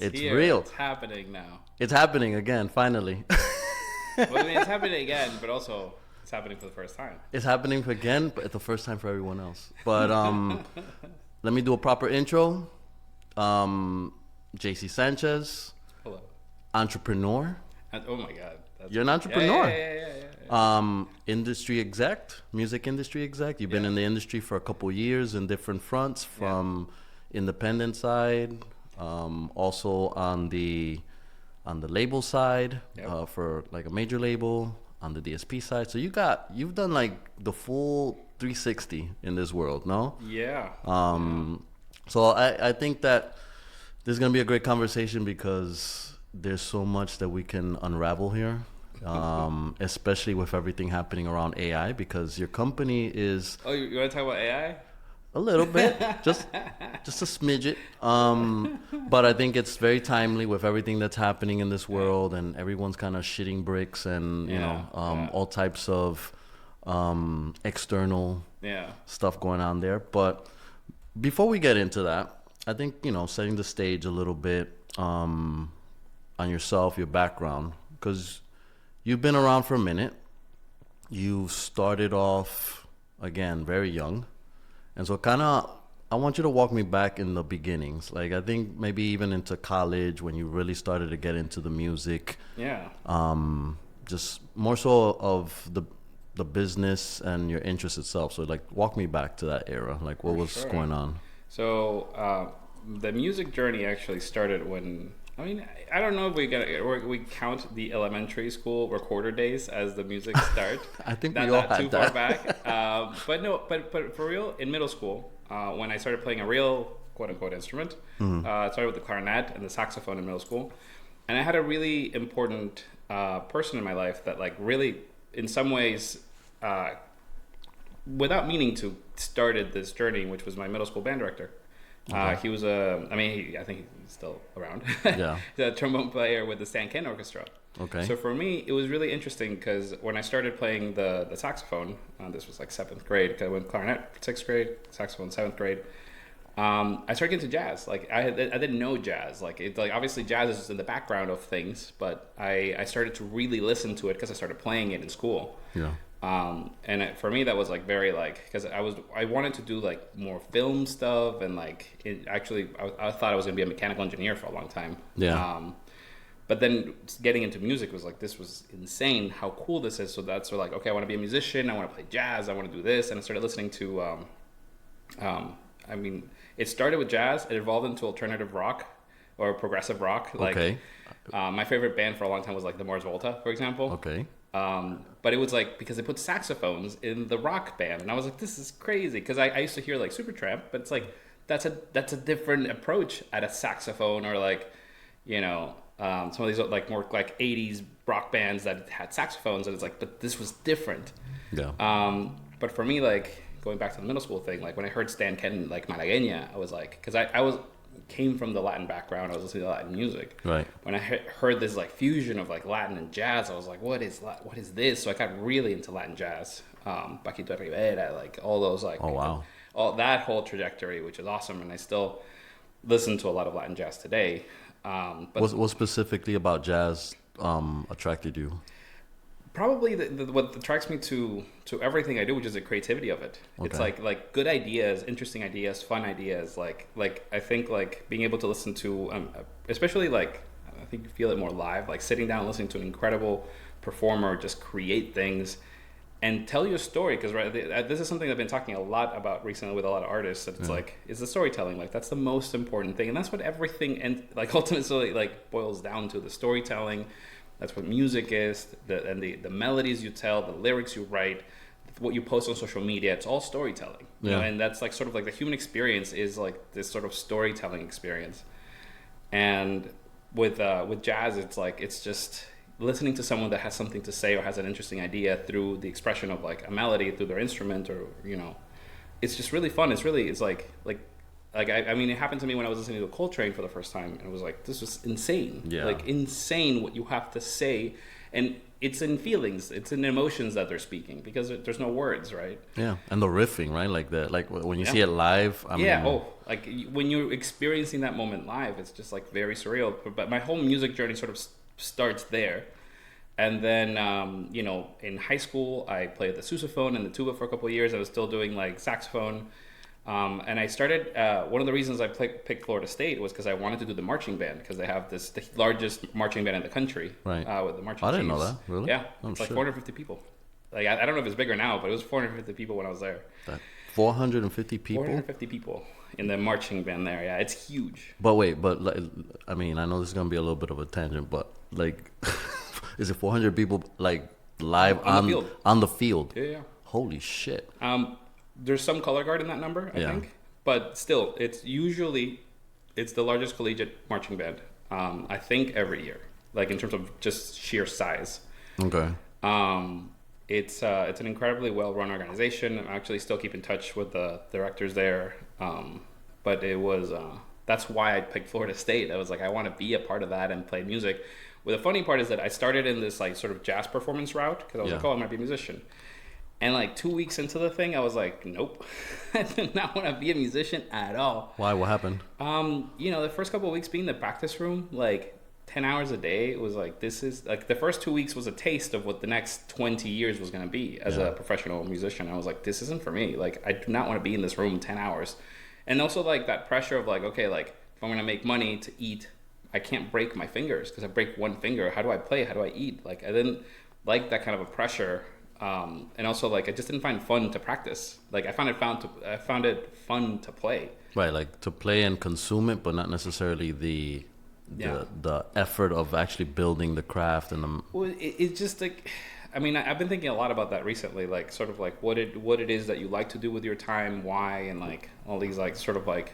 It's here. real. It's happening now. It's happening again, finally. Well, I mean, it's happening again, but also it's happening for the first time. It's happening again, but it's the first time for everyone else. But let me do a proper intro. JC Sanchez, Hello. entrepreneur. Oh my God. That's You're an entrepreneur. Yeah. Industry exec, music industry exec. You've been in the industry for a couple years in different fronts, from independent side, also on the label side, for like a major label, on the DSP side. So you've done like the full 360 in this world, no? Yeah. So I think that this is gonna be a great conversation because there's so much that we can unravel here. Especially with everything happening around AI, because your company is You want to talk about AI? a little bit, just a smidget. But I think it's very timely with everything that's happening in this world, and everyone's kind of shitting bricks and all types of external stuff going on there. But before we get into that, I think setting the stage a little bit on yourself, your background, because you've been around for a minute. You started off, again, very young. And so I want you to walk me back in the beginnings. Like, I think maybe even into college when you really started to get into the music. Yeah. Just more so of the business and your interest itself. So, like, walk me back to that era. Like, what was going on? So, the music journey actually started when... I mean, I don't know if we count the elementary school recorder days as the music start. I think we all had too that. far back. But for real, in middle school, when I started playing a real quote unquote instrument, I started with the clarinet and the saxophone in middle school, and I had a really important person in my life that like really, in some ways, without meaning to, started this journey, which was my middle school band director. Okay. He was I think he's still around. Yeah. He's a trombone player with the Sanchez Orchestra. Okay. So for me, it was really interesting because when I started playing the saxophone, this was like 7th grade, because I went clarinet 6th grade, saxophone 7th grade. I started getting into jazz. Like I didn't know jazz. Like obviously jazz is in the background of things, but I started to really listen to it because I started playing it in school. Yeah. For me that was like very like, because I wanted to do like more film stuff, and like I thought I was gonna be a mechanical engineer for a long time. But then getting into music was like, this was insane how cool this is. So that's sort of like, okay, I want to be a musician, I want to play jazz, I want to do this. And I started listening to I mean, it started with jazz, it evolved into alternative rock or progressive rock. Like, okay. My favorite band for a long time was like the Mars Volta, for example. Okay. But it was like, because they put saxophones in the rock band, and I was like, this is crazy, because I used to hear like Supertramp, but it's like that's a different approach at a saxophone, or like some of these like more like 80s rock bands that had saxophones, and it's like, but this was different. Yeah. But for me, like going back to the middle school thing, like when I heard Stan Kenton, like Malagueña, I was like, because I came from the Latin background, I was listening to Latin music. Right. When I heard this like fusion of like Latin and jazz, I was like, what is this? So I got really into Latin jazz, Paquito Rivera, like all those like, oh wow, all that whole trajectory, which is awesome, and I still listen to a lot of Latin jazz today. But what specifically about jazz attracted you? Probably what attracts me to everything I do, which is the creativity of it. Okay. It's like good ideas, interesting ideas, fun ideas. Like I think like being able to listen to, especially like, I think you feel it more live, like sitting down and listening to an incredible performer just create things and tell you a story. Because this is something I've been talking a lot about recently with a lot of artists. That it's like, is the storytelling. Like that's the most important thing, and that's what everything and like ultimately like boils down to, the storytelling. That's what music is, the melodies you tell, the lyrics you write, what you post on social media. It's all storytelling. You know? And that's like sort of like the human experience is like this sort of storytelling experience. And with jazz, it's like, it's just listening to someone that has something to say or has an interesting idea through the expression of like a melody through their instrument, or it's just really fun. It's like I mean, it happened to me when I was listening to Coltrane for the first time, and it was like, this was insane. Yeah. Like insane what you have to say, and it's in feelings, it's in emotions that they're speaking because there's no words, right? Yeah, and the riffing, right? Like that, like when you see it live. I mean, like when you're experiencing that moment live, it's just like very surreal. But my whole music journey sort of starts there. And then, you know, in high school, I played the sousaphone and the tuba for a couple of years. I was still doing like saxophone. And I started, one of the reasons I picked Florida State was because I wanted to do the marching band, because they have the largest marching band in the country. Right. With the marching I didn't chiefs. know that, really? Yeah. It's like 450 people. Like, I don't know if it's bigger now, but it was 450 people when I was there. 450 people? 450 people in the marching band there. Yeah, it's huge. But wait, like, I mean, I know this is going to be a little bit of a tangent, but like, is it 400 people like live on the field? Yeah. Holy shit. There's some color guard in that number, I think. But still, it's the largest collegiate marching band, I think, every year. Like, in terms of just sheer size. Okay. It's an incredibly well-run organization. I actually still keep in touch with the directors there. But it was that's why I picked Florida State. I was like, I want to be a part of that and play music. Well, the funny part is that I started in this like sort of jazz performance route because I was like, oh, I might be a musician. And like 2 weeks into the thing, I was like, nope, I did not want to be a musician at all. Why? What happened? You know, the first couple of weeks being in the practice room, like 10 hours a day, it was like, this is like the first 2 weeks was a taste of what the next 20 years was going to be as a professional musician. I was like, this isn't for me. Like, I do not want to be in this room 10 hours. And also like that pressure of like, okay, like if I'm going to make money to eat, I can't break my fingers because I break one finger. How do I play? How do I eat? Like, I didn't like that kind of a pressure. And also, like, I just didn't find fun to practice. Like, I found it fun to play. Right, like to play and consume it, but not necessarily the effort of actually building the craft and the. Well, it's just like, I mean, I've been thinking a lot about that recently. Like, sort of like what it is that you like to do with your time, why, and like all these like sort of like.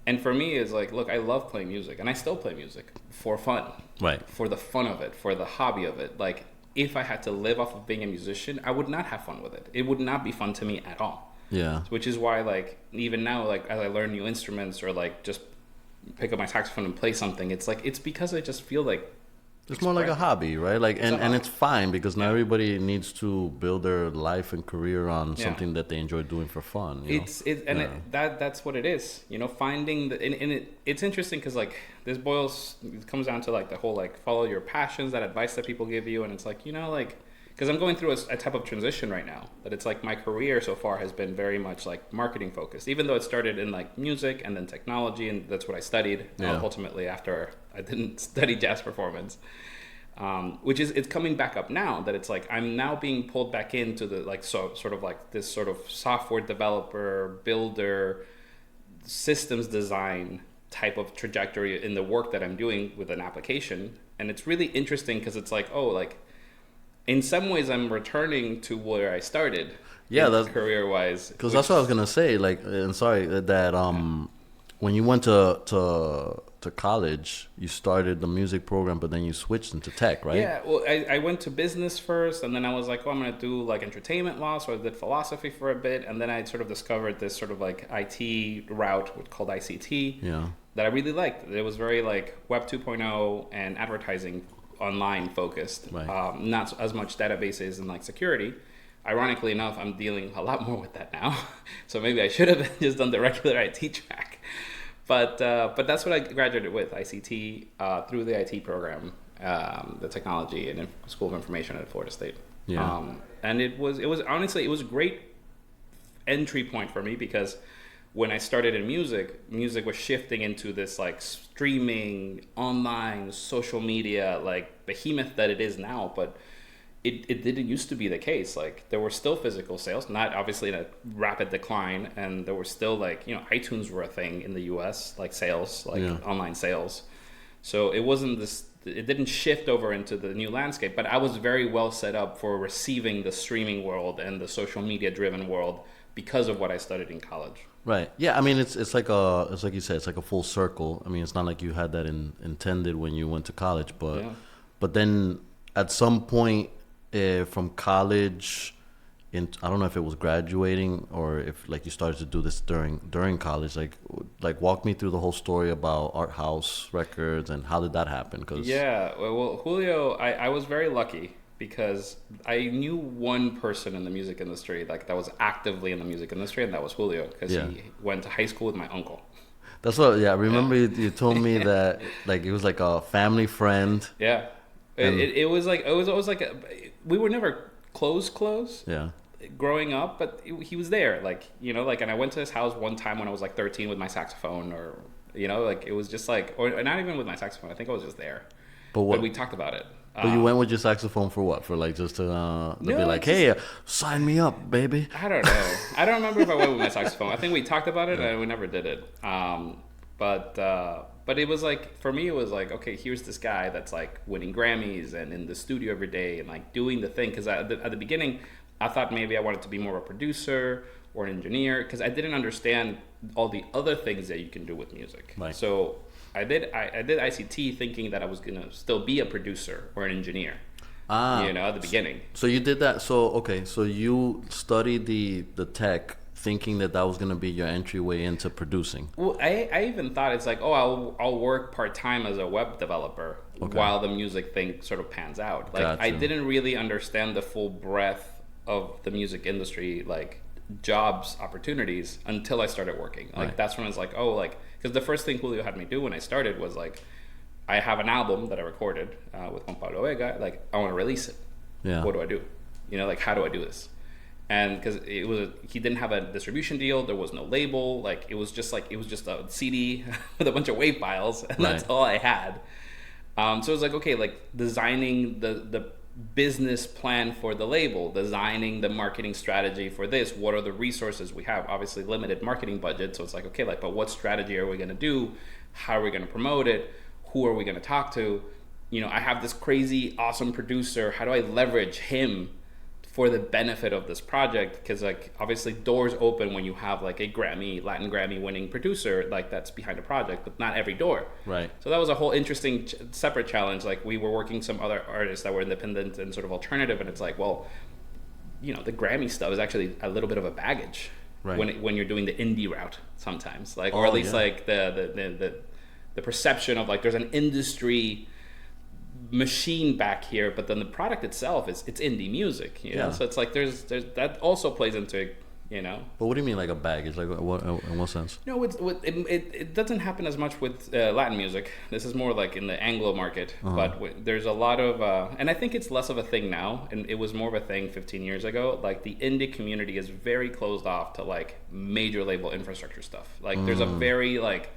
And for me, it's like, look, I love playing music, and I still play music for fun. Right. For the fun of it, for the hobby of it, like. If I had to live off of being a musician, I would not have fun with it. It would not be fun to me at all. Yeah. Which is why, like, even now, like, as I learn new instruments or, like, just pick up my saxophone and play something, it's like, it's because I just feel like it's more like a hobby, right? Like, and it's fine because not everybody needs to build their life and career on something that they enjoy doing for fun. That's what it is. You know, finding it's interesting because like this comes down to like the whole like follow your passions, that advice that people give you, and it's like, you know, like because I'm going through a type of transition right now that it's like my career so far has been very much like marketing focused, even though it started in like music and then technology, and that's what I studied ultimately after I didn't study jazz performance, which is it's coming back up now that it's like I'm now being pulled back into the like sort of like this sort of software developer, builder, systems design type of trajectory in the work that I'm doing with an application, and it's really interesting because it's like, oh, like in some ways I'm returning to where I started. Yeah, that's career wise. Because that's what I was gonna say. Like, and sorry that when you went to college, you started the music program, but then you switched into tech, right? Yeah. Well, I went to business first, and then I was like, oh, I'm gonna do like entertainment law. So I did philosophy for a bit, and then I sort of discovered this sort of like IT route called ICT. Yeah. That I really liked. It was very like Web 2.0 and advertising online focused, right. Not as much databases and like security. Ironically enough, I'm dealing a lot more with that now. So maybe I should have just done the regular IT track. But that's what I graduated with, ICT, through the IT program, the technology and School of Information at Florida State. Yeah. And it was honestly, it was a great entry point for me because when I started in music was shifting into this like streaming, online, social media, like behemoth that it is now. But it didn't used to be the case. Like there were still physical sales, not obviously in a rapid decline. And there were still like, you know, iTunes were a thing in the US, like sales, like online sales. So it wasn't this, it didn't shift over into the new landscape, but I was very well set up for receiving the streaming world and the social media driven world because of what I studied in college. Right. Yeah. I mean, it's like you said, it's like a full circle. I mean, it's not like you had that intended when you went to college, but then at some point from college, I don't know if it was graduating or if like you started to do this during college. Like walk me through the whole story about Art House Records and how did that happen? Cause Yeah, well, Julio, I was very lucky because I knew one person in the music industry like that was actively in the music industry, and that was Julio because he went to high school with my uncle. that's what. Yeah, I remember you told me that like it was like a family friend. Yeah, it was like it was always like we were never close. Yeah. Growing up, but he was there, like, you know, like, and I went to his house one time when I was like 13 with my saxophone, or, you know, like, it was just like, or not even with my saxophone, I think I was just there, but we talked about it. But you went with your saxophone for what? For like just to be like, hey, sign me up, baby. I don't know. I don't remember if I went with my saxophone. I think we talked about it and we never did it. But it was like, for me, it was like, okay, here's this guy that's like winning Grammys and in the studio every day and like doing the thing. Because at the beginning, I thought maybe I wanted to be more of a producer or an engineer because I didn't understand all the other things that you can do with music. Right. So I did ICT thinking that I was gonna still be a producer or an engineer. You know, at the beginning. So you did that. So okay, so you studied the tech thinking that was gonna be your entryway into producing. Well, I even thought it's like, oh, I'll work part-time as a web developer while the music thing sort of pans out. Like Gotcha. I didn't really understand the full breadth of the music industry, like jobs opportunities, until I started working. Like that's when I was like, oh, like, because the first thing Julio had me do when I started was like, I have an album that I recorded with Juan Pablo Vega, like I want to release it. Yeah. What do I do? You know, like how do I do this? And because he didn't have a distribution deal, there was no label, like it was just a CD with a bunch of WAV files, and that's all I had. So it was like, okay, like designing the business plan for the label, designing the marketing strategy for this. What are the resources we have? Obviously limited marketing budget, so it's like, okay, like, but what strategy are we going to do? How are we going to promote it? Who are we going to talk to? You know, I have this crazy awesome producer. How do I leverage him for the benefit of this project? Because like obviously doors open when you have like a Latin Grammy winning producer like that's behind a project, but not every door. Right. So that was a whole interesting separate challenge. Like we were working some other artists that were independent and sort of alternative, and it's like, well, you know, the Grammy stuff is actually a little bit of a baggage when you're doing the indie route sometimes, like, or at least like the perception of like there's an industry machine back here, but then the product itself it's indie music, you know. So it's like there's that also plays into it, you know. But what do you mean like a baggage? Like what in what sense? No, it doesn't happen as much with Latin music. This is more like in the Anglo market, but there's a lot of and I think it's less of a thing now, and it was more of a thing 15 years ago. Like the indie community is very closed off to like major label infrastructure stuff. Like there's a very like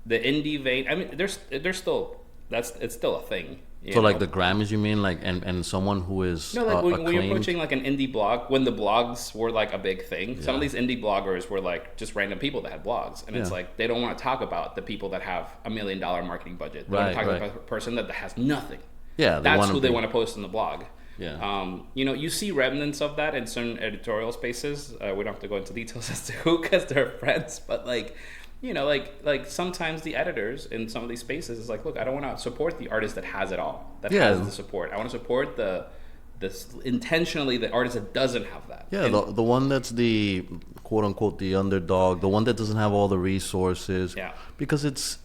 the indie vein. I mean, there's still it's still a thing. So like the Grammys, you mean, like, and someone who is no, like when you're approaching like an indie blog, when the blogs were like a big thing. Some of these indie bloggers were like just random people that had blogs, and it's like they don't want to talk about the people that have $1 million marketing budget. They want to talk about the person that has nothing. Yeah, that's who they want to post in the blog. Yeah. You know, you see remnants of that in certain editorial spaces. We don't have to go into details as to who, because they're friends, but like, you know, like sometimes the editors in some of these spaces is like, look, I don't want to support the artist that has it all, that has the support. I want to support intentionally the artist that doesn't have that. Yeah, the one that's the quote unquote the underdog, the one that doesn't have all the resources. Yeah. Because it's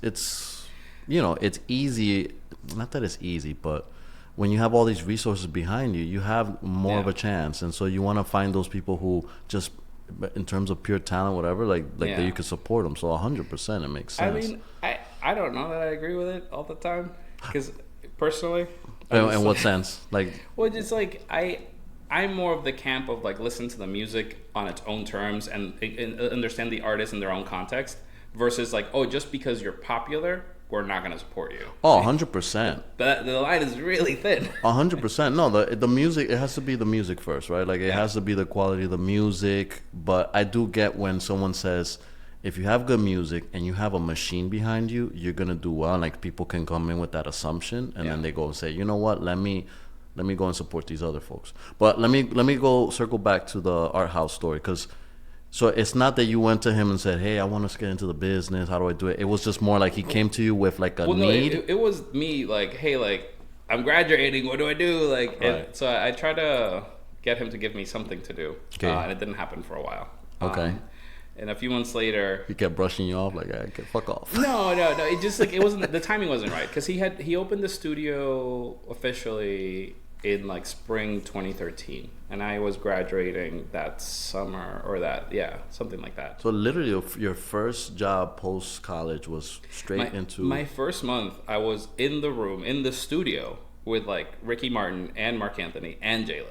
you know, it's easy. Not that it's easy, but when you have all these resources behind you, you have more of a chance, and so you want to find those people who just, in terms of pure talent, whatever, like that you can support them. So 100%, it makes sense. I mean, I don't know that I agree with it all the time, because personally, in what sense? Like, well, just like I'm more of the camp of like listen to the music on its own terms and understand the artist in their own context, versus like, oh, just because you're popular, we're not going to support you. Oh, 100%. But the line is really thin. 100%. No, the music, it has to be the music first, right? Like, it has to be the quality of the music. But I do get when someone says, if you have good music and you have a machine behind you, you're going to do well. And, like, people can come in with that assumption, and then they go and say, you know what, let me go and support these other folks. But let me go circle back to the Art House story, because... So it's not that you went to him and said, hey, I want to get into the business. How do I do it? It was just more like he came to you with like a need. No, it was me like, hey, like I'm graduating. What do I do? Like, and so I try to get him to give me something to do. Okay. And it didn't happen for a while. Okay. And a few months later, he kept brushing you off like, "I fuck off." No. It just like it wasn't. The timing wasn't right because he opened the studio officially in like spring 2013, and I was graduating that summer something like that. So literally, your first job post college was straight into my first month. I was in the studio with like Ricky Martin and Mark Anthony and J Lo.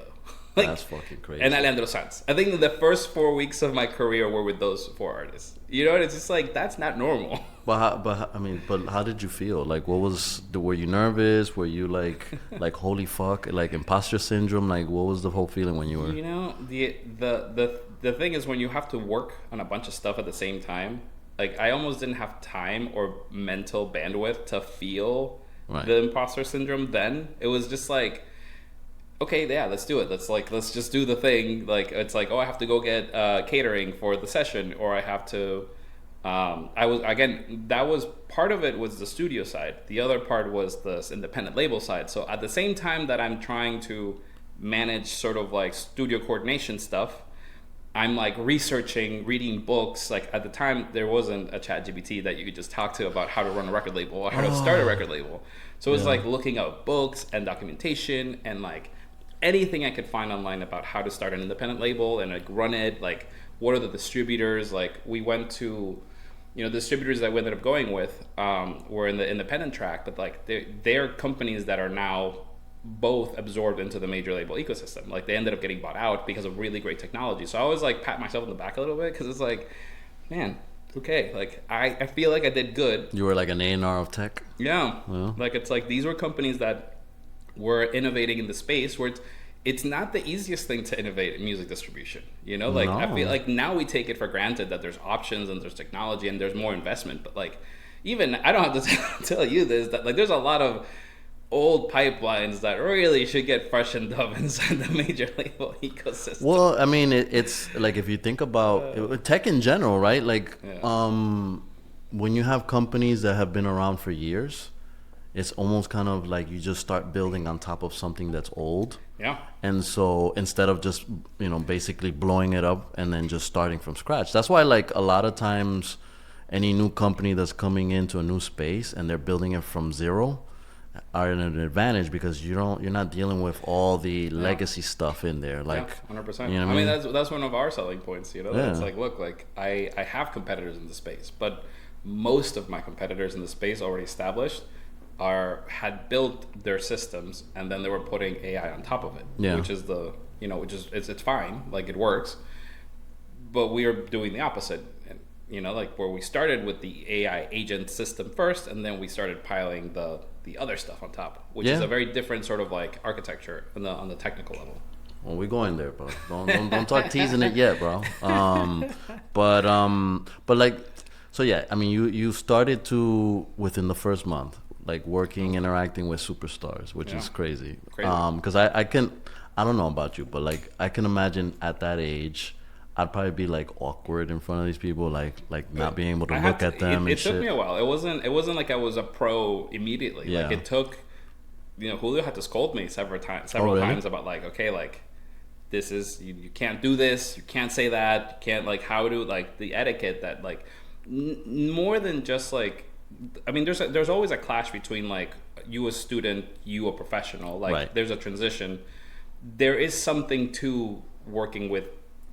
Like, that's fucking crazy. And Alejandro Sanz. I think the first 4 weeks of my career were with those 4 artists. You know, it's just like that's not normal. But how did you feel? Like, were you nervous? Were you like holy fuck, like imposter syndrome? Like, what was the whole feeling when you were? You know, the thing is when you have to work on a bunch of stuff at the same time. Like, I almost didn't have time or mental bandwidth to feel the imposter syndrome. Then it was just like, okay, yeah, let's do it. Let's just do the thing. Like, it's like, oh, I have to go get catering for the session, or I have to. That was part of it was the studio side. The other part was the independent label side. So at the same time that I'm trying to manage sort of like studio coordination stuff, I'm like researching, reading books. Like at the time, there wasn't a ChatGPT that you could just talk to about how to run a record label or how to start a record label. So it was like looking up books and documentation and like anything I could find online about how to start an independent label and like run it. Like, what are the distributors? Like, we went to, the distributors that we ended up going with were in the independent track, but like they're companies that are now both absorbed into the major label ecosystem. Like, they ended up getting bought out because of really great technology. So I always like pat myself on the back a little bit because it's like, man, okay, like I feel like I did good. You were like an A&R of tech. Yeah. Like, it's like these were companies that were innovating in the space where it's not the easiest thing to innovate in music distribution. Like, I feel like now we take it for granted that there's options and there's technology and there's more investment. But like, even I don't have to tell you this, that like there's a lot of old pipelines that really should get freshened up inside the major label ecosystem. Well, I mean, it's like, if you think about tech in general, right? Like, when you have companies that have been around for years, it's almost kind of like you just start building on top of something that's old. Yeah. And so instead of just, basically blowing it up and then just starting from scratch, that's why like a lot of times any new company that's coming into a new space and they're building it from zero are in an advantage because you're not dealing with all the legacy stuff in there. Like, 100%. You know I mean, mean? that's one of our selling points. It's like, look, like I have competitors in the space, but most of my competitors in the space already established had built their systems and then they were putting AI on top of it, which is it's fine, like it works, but we are doing the opposite. And, like where we started with the AI agent system first, and then we started piling the other stuff on top, which is a very different sort of like architecture on the technical level. Well, we're going there, bro. Don't start teasing it yet, bro. But like, so yeah, I mean, you started to within the first month, like working, interacting with superstars, which is crazy. Because I don't know about you, but like I can imagine at that age, I'd probably be like awkward in front of these people, like not being able to look at them. It took me a while. It wasn't like I was a pro immediately. Yeah. Like it took, Julio had to scold me several times about like, okay, like this is you can't do this, you can't say that, you can't like how to like the etiquette that like more than just like. I mean, there's always a clash between like you a student, you a professional. Like there's a transition. There is something to working with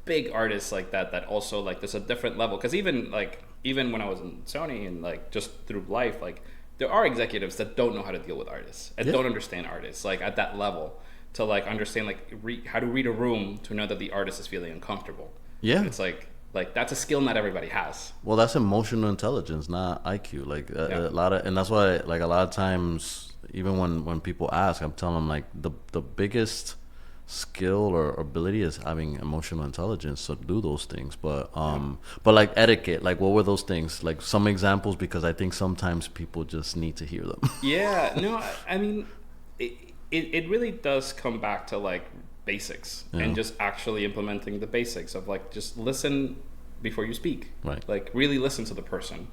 big artists like that also like there's a different level. Because even when I was in Sony and like just through life, like there are executives that don't know how to deal with artists and don't understand artists like at that level to like understand like how to read a room to know that the artist is feeling uncomfortable. Yeah, and it's like that's a skill not everybody has. Well, that's emotional intelligence, not IQ. Like a lot of, and that's why like a lot of times, even when people ask, I'm telling them like the biggest skill or ability is having emotional intelligence to do those things. But like etiquette, like what were those things? Like some examples, because I think sometimes people just need to hear them. Yeah, no, I mean, it really does come back to like basics and just actually implementing the basics of like just listen before you speak, like really listen to the person,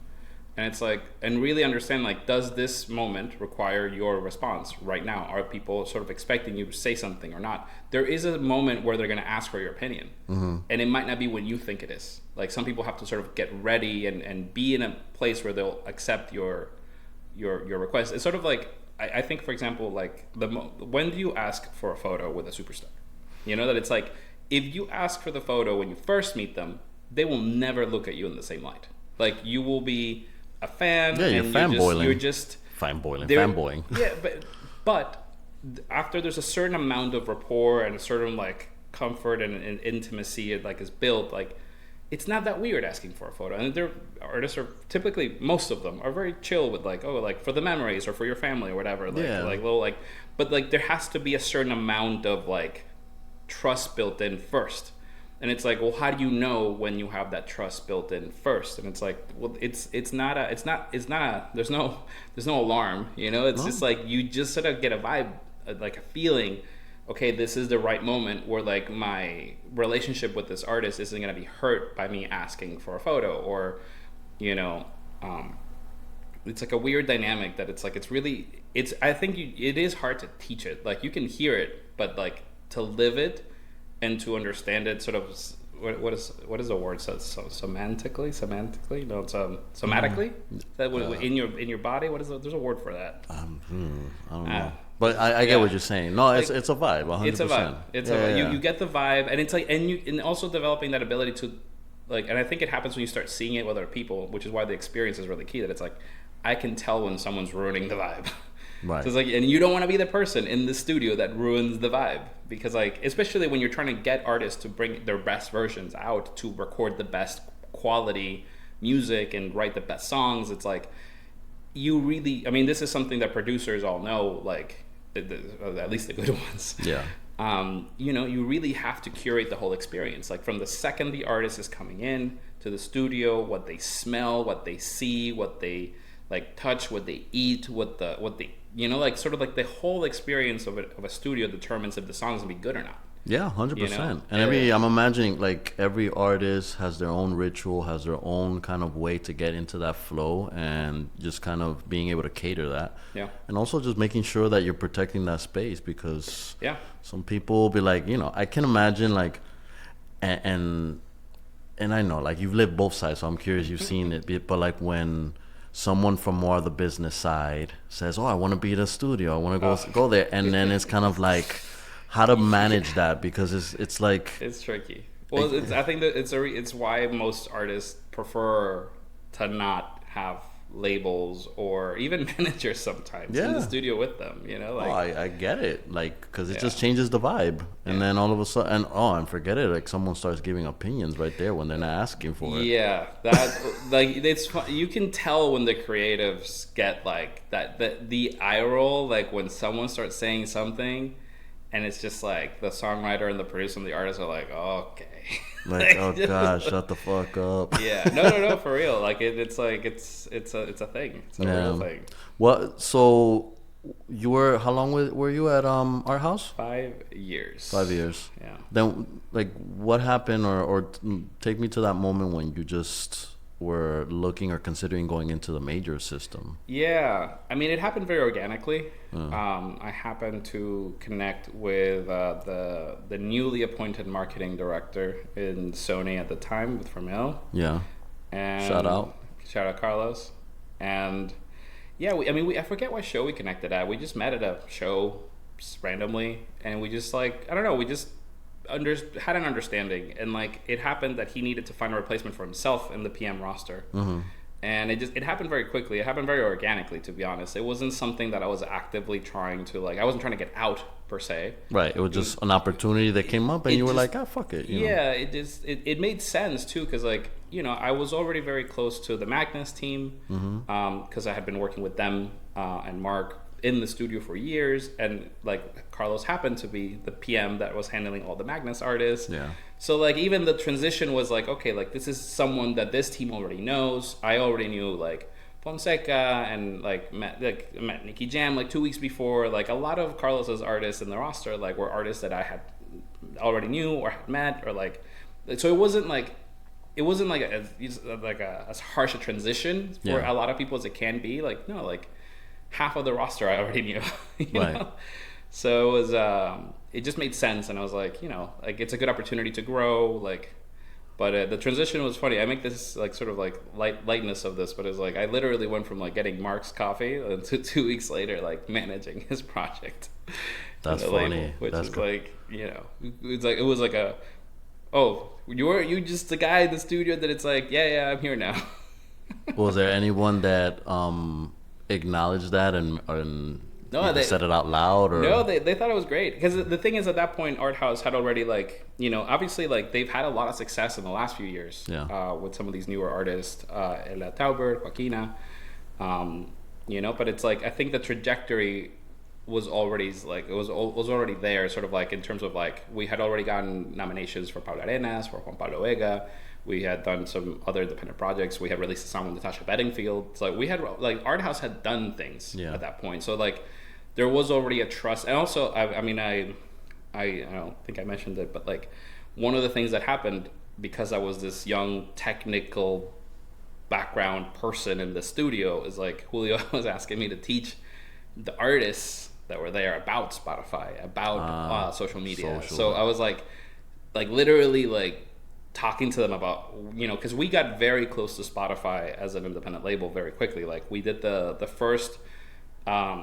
And it's like, and really understand, like, does this moment require your response right now? Are people sort of expecting you to say something or not? There is a moment where they're going to ask for your opinion. And it might not be when you think it is. Like, some people have to sort of get ready and be in a place where they'll accept your request. It's sort of like, I think, for example, like, when do you ask for a photo with a superstar? You know, that it's like, if you ask for the photo when you first meet them, they will never look at you in the same light. Like, you will be a fan. Yeah, you're and fanboiling. You're just fanboying. Yeah, but after there's a certain amount of rapport and a certain, like, comfort and intimacy, it, like, is built, like, it's not that weird asking for a photo. And their artists are typically, most of them are very chill with, like, oh, like, for the memories or for your family or whatever. Like, like little, like, but, like, there has to be a certain amount of, like, trust built in first. And it's like, well, how do you know when you have that trust built in first? And it's like, well, there's no alarm, you know. It's just like, you just sort of get a vibe, like a feeling. Okay, this is the right moment where, like, my relationship with this artist isn't going to be hurt by me asking for a photo, or, you know, it's like a weird dynamic that it's like, I think it is hard to teach it. Like, you can hear it, but, like, to live it and to understand it, sort of, what is the word? So semantically? No, it's somatically. That in your body. There's a word for that. I don't know. But I get what you're saying. No, it's a vibe. 100%. It's a vibe. It's a vibe. You get the vibe, and it's like, and also developing that ability to, like, and I think it happens when you start seeing it with other people, which is why the experience is really key. That it's like, I can tell when someone's ruining the vibe. Right. So it's like, and you don't want to be the person in the studio that ruins the vibe, because, like, especially when you're trying to get artists to bring their best versions out, to record the best quality music and write the best songs, it's like, you really, I mean, this is something that producers all know, like, at least the good ones. Yeah. You know, you really have to curate the whole experience, like, from the second the artist is coming in to the studio, what they smell, what they see, what they, like, touch, what they eat, what they, you know, like, sort of like the whole experience of a studio determines if the song's gonna be good or not. Yeah, 100%. You know? And I'm imagining, like, every artist has their own ritual, has their own kind of way to get into that flow, and just kind of being able to cater that. Yeah. And also just making sure that you're protecting that space, because some people will be like, you know, I can imagine, like, and I know, like, you've lived both sides, so I'm curious, you've seen it, but, like, when someone from more of the business side says, oh, I want to be in a studio, I want to go there, and then it's kind of like, how to manage that, because it's like, it's tricky. Well, I think that it's why most artists prefer to not have labels or even managers sometimes in the studio with them, you know, like, I get it, like, because it just changes the vibe, and then all of a sudden, and forget it, like, someone starts giving opinions right there when they're not asking for it. That like, it's you can tell when the creatives get, like, that the eye roll, like, when someone starts saying something and it's just like the songwriter and the producer and the artist are like, okay. Like, oh gosh, shut the fuck up. Yeah, no, for real. Like, it's like, it's a thing. It's a real thing. Well, so you were, how long were you at Art House? 5 years. 5 years. Yeah. Then, like, what happened, or take me to that moment when you just were looking or considering going into the major system? Yeah, I mean, it happened very organically. I happened to connect with the newly appointed marketing director in Sony at the time, with Fermil. Yeah. And shout out Carlos. And yeah, I forget what show we connected at. We just met at a show just randomly, and we just, like, I don't know, we just had an understanding, and, like, it happened that he needed to find a replacement for himself in the PM roster. And it happened very quickly. It happened very organically, to be honest. It wasn't something that I was actively trying to, like, I wasn't trying to get out per se. Right. It was just an opportunity that came up, and you were like, fuck it. You know? It made sense too, because, like, you know, I was already very close to the Magnus team, because I had been working with them and Mark in the studio for years, and, like, Carlos happened to be the PM that was handling all the Magnus artists. Yeah. So, like, even the transition was like, okay, like, this is someone that this team already knows. I already knew, like, Fonseca and, like, met Nicky Jam, like, 2 weeks before. Like, a lot of Carlos's artists in the roster, like, were artists that I had already knew or had met, or, like, so it wasn't like it wasn't like as harsh a transition for Yeah. a lot of people as it can be. Like no, like half of the roster I already knew, you Right. know. So it was it just made sense, and I was like, you know, like it's a good opportunity to grow, like. But the transition was funny. I make this like sort of like lightness of this, but it's like I literally went from like getting Mark's coffee to 2 weeks later like managing his project. That's in the funny. label, which That's is like, you know, it was like a, oh, you just the guy in the studio that it's like, yeah, I'm here now. Was there anyone that acknowledged that and No, either said it out loud or? No, they thought it was great because the thing is at that point Art House had already like, you know, obviously like they've had a lot of success in the last few years. Yeah. With some of these newer artists, Ella Taubert, Joaquina, you know, but it's like I think the trajectory was already like was already there, sort of like in terms of like we had already gotten nominations for Pablo Arenas, for Juan Pablo Vega. We had done some other independent projects. We had released a song with Natasha Bedingfield. So like we had like Art House had done things at that point. So like there was already a trust, and also I mean I don't think I mentioned it, but like one of the things that happened because I was this young technical background person in the studio is like Julio was asking me to teach the artists that were there about Spotify, about social media. So I was like literally like talking to them about, you know, because we got very close to Spotify as an independent label very quickly. Like we did the first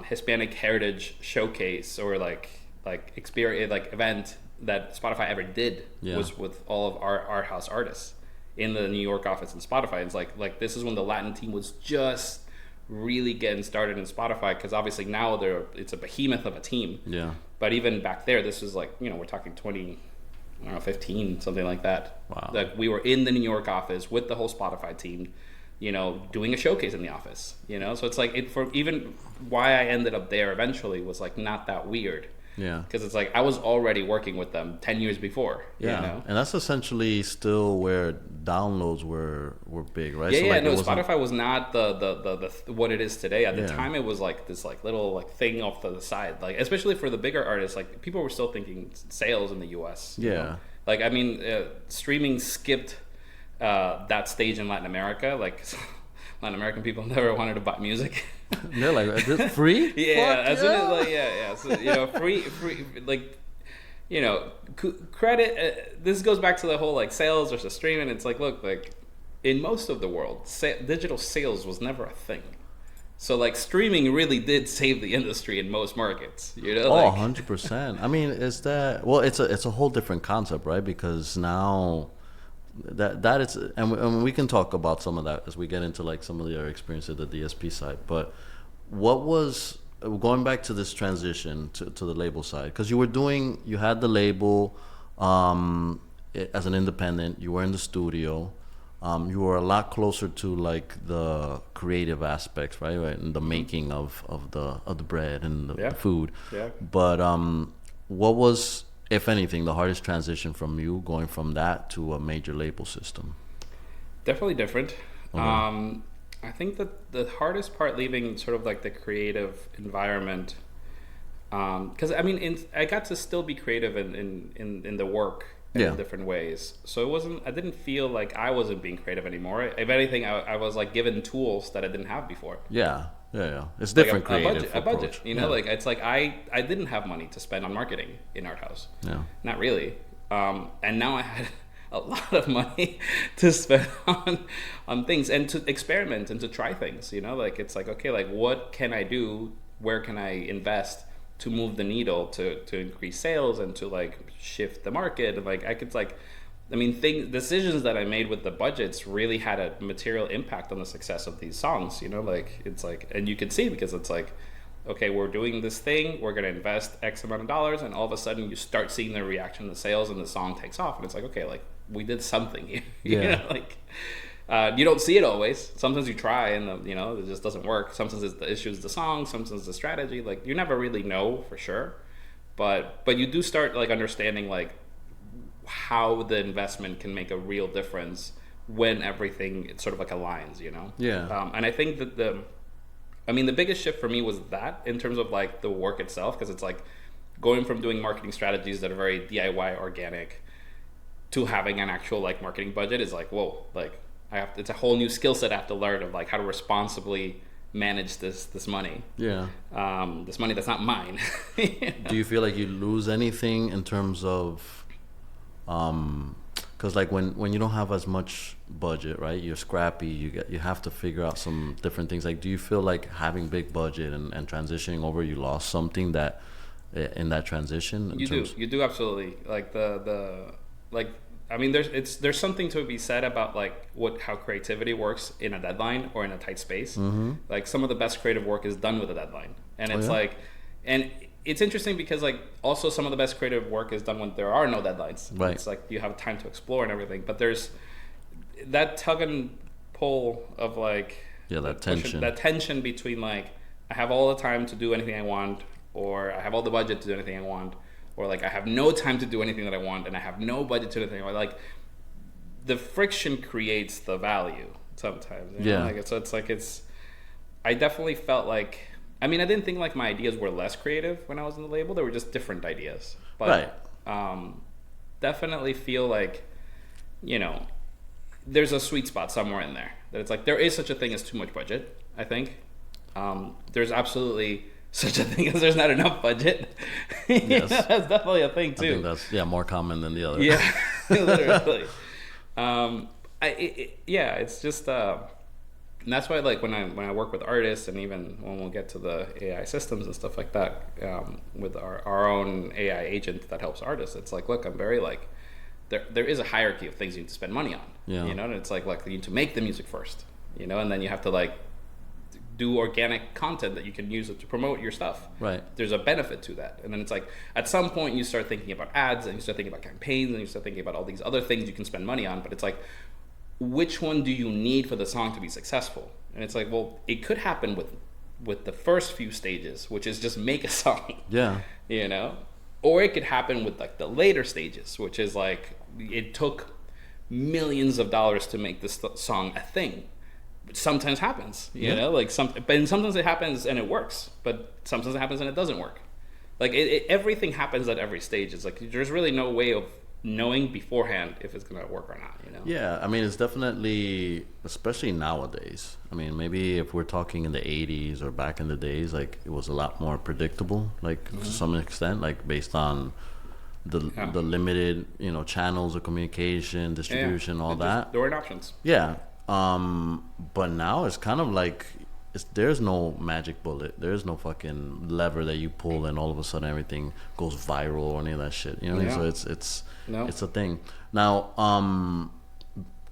Hispanic Heritage Showcase or like experience like event that Spotify ever did was with all of our Art House artists in the New York office in Spotify. It's like this is when the Latin team was just really getting started in Spotify, because obviously now it's a behemoth of a team. Yeah. But even back there, this was like, you know, we're talking 2015, something like that. Wow. Like we were in the New York office with the whole Spotify team, you know, doing a showcase in the office, you know? So it's like, for even why I ended up there eventually was like not that weird. Yeah. Because it's like I was already working with them 10 years before. Yeah. You know? And that's essentially still where downloads were big, right? Yeah, so yeah. like No, Spotify was not the what it is today. At the time, it was like this like little like thing off to the side. Like especially for the bigger artists, like people were still thinking sales in the U.S. Yeah. Know? Like I mean, streaming skipped that stage in Latin America. Like Latin American people never wanted to buy music. They're like, is this free? Yeah, as soon as like yeah. So you know, free like, you know, credit. This goes back to the whole like sales versus streaming. It's like, look, like in most of the world, digital sales was never a thing. So like streaming really did save the industry in most markets. You know? Oh, 100%. I mean, it's a whole different concept, right? Because now that is, and we can talk about some of that as we get into like some of the other experience at the DSP side. But what was going back to this transition to the label side? Because you had the label as an independent. You were in the studio. You were a lot closer to like the creative aspects, right? And the making of the bread and the food. Yeah. But what was, if anything, the hardest transition from you going from that to a major label system? Definitely different. Okay. I think that the hardest part leaving sort of like the creative environment, because I mean, I got to still be creative in the work in different ways. So I didn't feel like I wasn't being creative anymore. If anything, I was like given tools that I didn't have before. Yeah. It's different, like creative a budget, you know, like it's like I didn't have money to spend on marketing in Art House. Yeah. Not really. And now I had a lot of money to spend on things and to experiment and to try things, you know, like it's like, okay, like what can I do? Where can I invest to move the needle to increase sales and to like shift the market? And like I could like, I mean, decisions that I made with the budgets really had a material impact on the success of these songs, you know, like it's like, and you can see because it's like, okay, we're doing this thing, we're going to invest X amount of dollars, and all of a sudden you start seeing the reaction to the sales and the song takes off. And it's like, okay, like we did something here. You know, like you don't see it always. Sometimes you try and, you know, it just doesn't work. Sometimes it's the issue is the song, sometimes it's the strategy. Like you never really know for sure. But you do start like understanding like how the investment can make a real difference when everything sort of like aligns, you know? Yeah. And I think that the biggest shift for me was that in terms of like the work itself, because it's like going from doing marketing strategies that are very DIY organic to having an actual like marketing budget is like, whoa, like it's a whole new skill set I have to learn of like how to responsibly manage this money. Yeah. This money that's not mine. Do you feel like you lose anything in terms of, because like when you don't have as much budget, right? You're scrappy. You have to figure out some different things. Like, do you feel like having big budget and transitioning over, you lost something that in that transition? You do absolutely. Like like. I mean, there's something to be said about like how creativity works in a deadline or in a tight space. Mm-hmm. Like some of the best creative work is done with a deadline, and it's like, and it's interesting because like also some of the best creative work is done when there are no deadlines. Right. It's like you have time to explore and everything, but there's that tug and pull of like that tension between like I have all the time to do anything I want, or I have all the budget to do anything I want. Or like I have no time to do anything that I want, and I have no budget to do anything. Or like the friction creates the value sometimes. You know? Like so it's like I definitely felt like, I mean, I didn't think like my ideas were less creative when I was in the label. They were just different ideas. But definitely feel like, you know, there's a sweet spot somewhere in there. That it's like there is such a thing as too much budget. I think there's absolutely such a thing as there's not enough budget. Yes. That's definitely a thing too. I think that's more common than the other. Yeah, literally. It's just and that's why like when I work with artists, and even when we'll get to the AI systems and stuff like that, with our own AI agent that helps artists, it's like, look, I'm very like there is a hierarchy of things you need to spend money on. Yeah. You know, and it's like you need to make the music first, you know, and then you have to like do organic content that you can use to promote your stuff. Right. There's a benefit to that. And then it's like, at some point you start thinking about ads, and you start thinking about campaigns, and you start thinking about all these other things you can spend money on. But it's like, which one do you need for the song to be successful? And it's like, well, it could happen with the first few stages, which is just make a song. Yeah. You know? Or it could happen with like the later stages, which is like, it took millions of dollars to make this song a thing. Sometimes happens, you know, like but sometimes it happens and it works, but sometimes it happens and it doesn't work. Like everything happens at every stage. It's like there's really no way of knowing beforehand if it's gonna work or not, you know. Yeah, I mean, it's definitely, especially nowadays. I mean, maybe if we're talking in the 80s or back in the days, like it was a lot more predictable, like to some extent, like based on the limited, you know, channels of communication, distribution, all that. There weren't options. Yeah. But now it's kind of like there's no magic bullet. There's no fucking lever that you pull and all of a sudden everything goes viral or any of that shit. You know what I mean? So it's a thing. Now,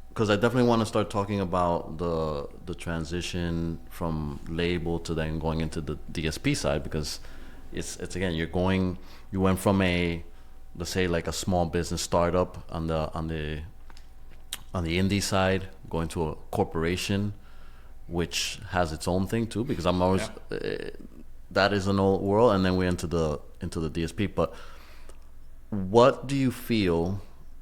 because I definitely want to start talking about the transition from label to then going into the DSP side, because it's again you went from let's say like a small business startup on the indie side, going to a corporation, which has its own thing too, because I'm always that is an old world, and then we into the DSP. But what do you feel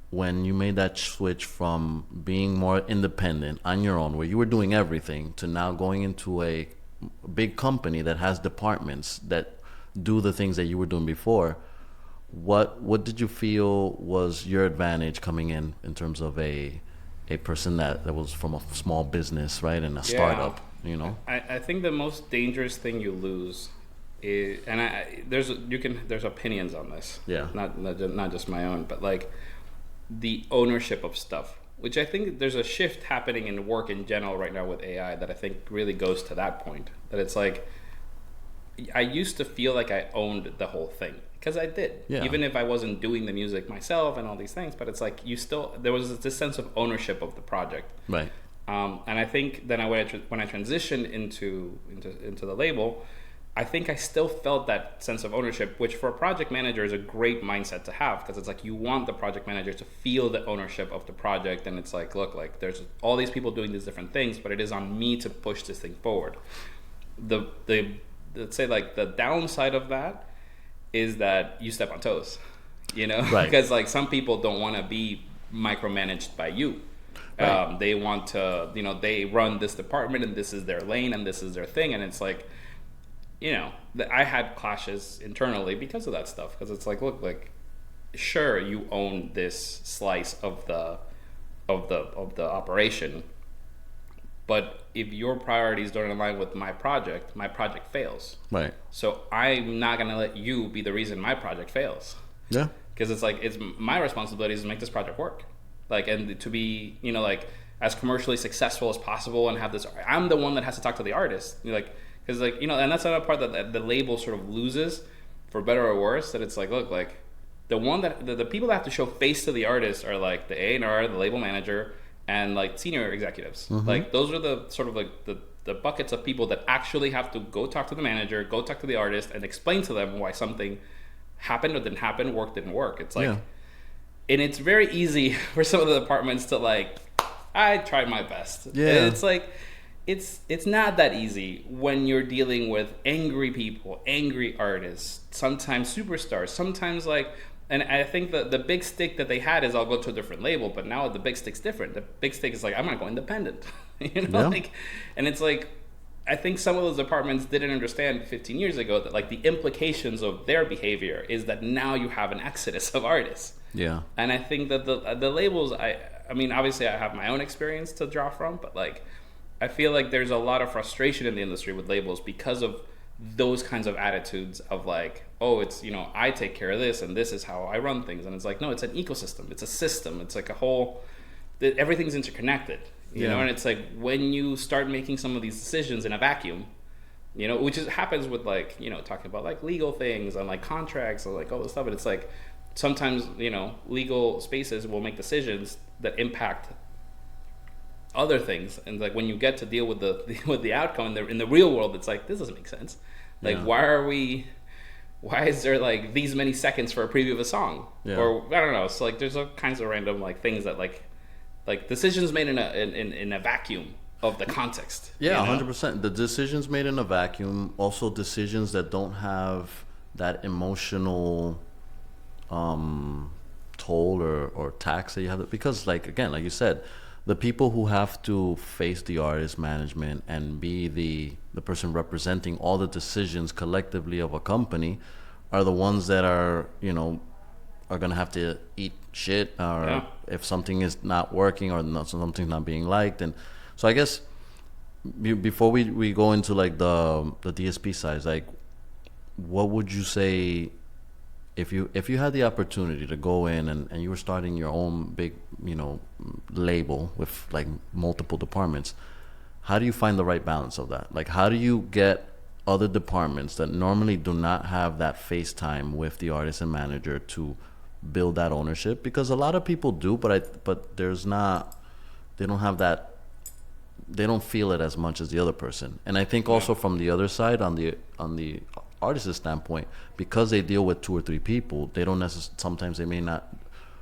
when you made that switch from being more independent on your own, where you were doing everything, to now going into a big company that has departments that do the things that you were doing before? What did you feel was your advantage coming in terms of a person that was from a small business, right, and a startup, you know? I think the most dangerous thing you lose is, and there's opinions on this, not just my own, but like the ownership of stuff, which I think there's a shift happening in work in general right now with AI that I think really goes to that point, that it's like I used to feel like I owned the whole thing. Because I did, even if I wasn't doing the music myself and all these things. But it's like there was this sense of ownership of the project, right? And I think then when I transitioned into the label, I think I still felt that sense of ownership, which for a project manager is a great mindset to have, because it's like you want the project manager to feel the ownership of the project, and it's like, look, like there's all these people doing these different things, but it is on me to push this thing forward. The let's say like the downside of that is that you step on toes, you know, right. Because like some people don't want to be micromanaged by you. Right. They want to, you know, they run this department and this is their lane and this is their thing. And it's like, you know, I had clashes internally because of that stuff. Because it's like, look, like sure, you own this slice of the operation, but if your priorities don't align with my project fails. Right. So I'm not gonna let you be the reason my project fails. Yeah. Because it's like, it's my responsibility is to make this project work, like, and to be, you know, like, as commercially successful as possible, and have this. I'm the one that has to talk to the artist, like, because, like, you know, and that's another part that the label sort of loses, for better or worse. That it's like, look, like, the one that the people that have to show face to the artist are like the A&R, the label manager, and like senior executives. Like, those are the sort of like the buckets of people that actually have to go talk to the manager, go talk to the artist, and explain to them why something happened or didn't happen, work didn't work. It's like, and it's very easy for some of the departments to like, I tried my best. Yeah. And it's like, it's not that easy when you're dealing with angry people, angry artists, sometimes superstars, sometimes like, and I think the big stick that they had is, I'll go to a different label, but now the big stick's different. The big stick is like, I'm gonna go independent. You know, like, and it's like, I think some of those departments didn't understand 15 years ago that, like, the implications of their behavior is that now you have an exodus of artists. Yeah. And I think that the labels, I mean, obviously I have my own experience to draw from, but like, I feel like there's a lot of frustration in the industry with labels because of those kinds of attitudes of like, oh, it's, you know, I take care of this and this is how I run things. And it's like, no, it's an ecosystem. It's a system. It's like a whole, everything's interconnected. You know, and it's like, when you start making some of these decisions in a vacuum, you know, which happens with, like, you know, talking about like legal things and like contracts and like all this stuff. But it's like, sometimes, you know, legal spaces will make decisions that impact other things. And like, when you get to deal with the outcome in the real world, it's like, this doesn't make sense. Like, why is there like these many seconds for a preview of a song? Or I don't know. So like, there's all kinds of random like things that like decisions made in a vacuum of the context. Yeah, 100%. The decisions made in a vacuum, also decisions that don't have that emotional toll or tax that you have to, because, like, again, like you said, the people who have to face the artist management and be the person representing all the decisions collectively of a company are the ones that are, you know, are gonna have to eat shit, or if something is not working or not, something's not being liked. And so I guess before we go into like the DSP side, like, what would you say if you had the opportunity to go in and you were starting your own big, you know, label with like multiple departments? How do you find the right balance of that? Like, how do you get other departments that normally do not have that face time with the artist and manager to build that ownership? Because a lot of people do, but there's not, they don't have that, they don't feel it as much as the other person. And I think also from the other side, on the artist's standpoint, because they deal with 2 or 3 people, they don't necessarily, sometimes they may not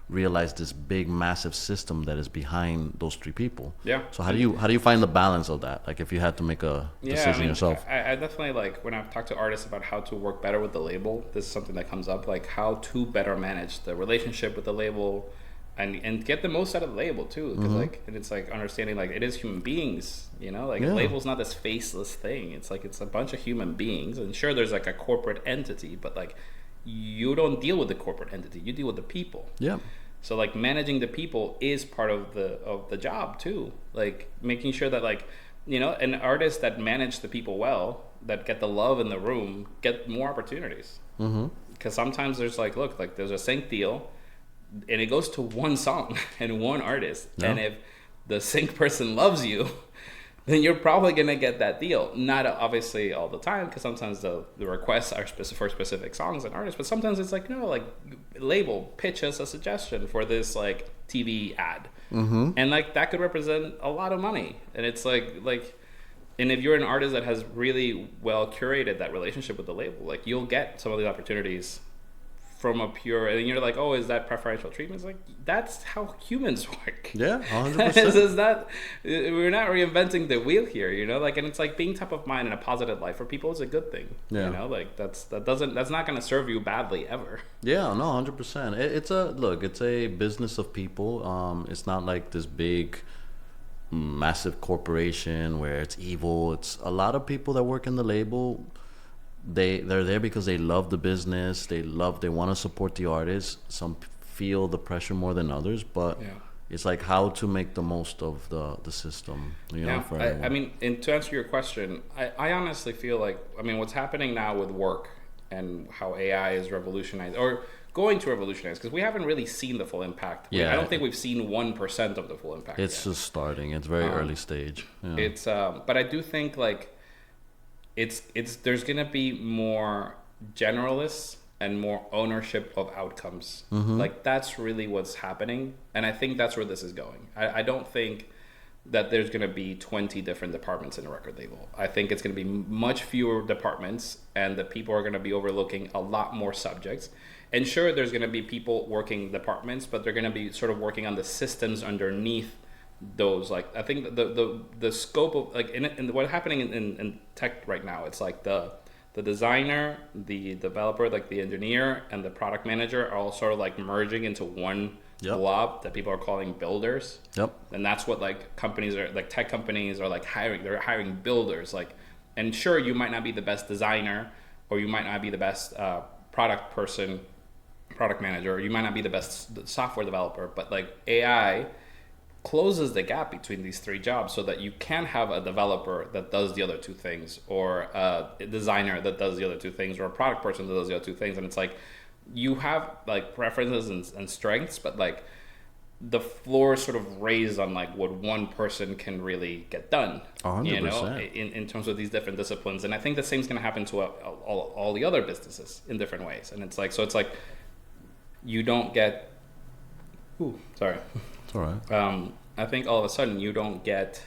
realize this big massive system that is behind those 3 people. So how do you find the balance of that, like if you had to make a decision yourself? I definitely, like, when I've talked to artists about how to work better with the label, this is something that comes up, like how to better manage the relationship with the label and get the most out of the label too, because like, and it's like understanding like it is human beings, you know, like the label's not this faceless thing. It's like, it's a bunch of human beings, and sure, there's like a corporate entity, but like, you don't deal with the corporate entity, you deal with the people. So like, managing the people is part of the job too, like making sure that, like, you know, an artist that manage the people well, that get the love in the room, get more opportunities. Because sometimes there's like, look, like there's a sync deal and it goes to one song and one artist, and if the sync person loves you, then you're probably gonna get that deal. Not obviously all the time, because sometimes the requests are for specific songs and artists, but sometimes it's like, no, like, label, pitch us a suggestion for this like TV ad, and like that could represent a lot of money. And it's like, and if you're an artist that has really well curated that relationship with the label, like, you'll get some of the opportunities from a pure, and you're like, oh, is that preferential treatment? It's like, that's how humans work. 100%. Is that, we're not reinventing the wheel here, you know, like, and it's like, being top of mind in a positive light for people is a good thing. You know, like, that's not going to serve you badly ever. No, 100%. It's a business of people. It's not like this big massive corporation where it's evil. It's a lot of people that work in the label. they're there because they love the business. They want to support the artists. Some feel the pressure more than others, but it's like how to make the most of the system. For everyone. I mean, and to answer your question, I honestly feel like, I mean, what's happening now with work and how AI is revolutionized or going to revolutionize, because we haven't really seen the full impact. I don't think we've seen 1% of the full impact. It's just starting. It's very early stage. Yeah. It's but I do think like it's there's gonna be more generalists and more ownership of outcomes. Like that's really what's happening, and I think that's where this is going. I don't think that there's going to be 20 different departments in a record label. I think it's going to be much fewer departments, and the people are going to be overlooking a lot more subjects. And sure, there's going to be people working departments, but they're going to be sort of working on the systems underneath those. Like I think the scope of like in what's happening in tech right now, it's like the designer, the developer, like the engineer, and the product manager are all sort of like merging into one blob that people are calling builders. And that's what like companies are, like tech companies are like hiring. They're hiring builders. Like, and sure, you might not be the best designer, or you might not be the best product person, product manager, or you might not be the best software developer, but like AI closes the gap between these three jobs so that you can have a developer that does the other two things, or a designer that does the other two things, or a product person that does the other two things. And it's like you have like preferences and strengths, but like the floor is sort of raised on like what one person can really get done. 100%. You know, in terms of these different disciplines. And I think the same is going to happen to all the other businesses in different ways. And it's like, so it's like you don't get, sorry. It's all right. I think all of a sudden you don't get,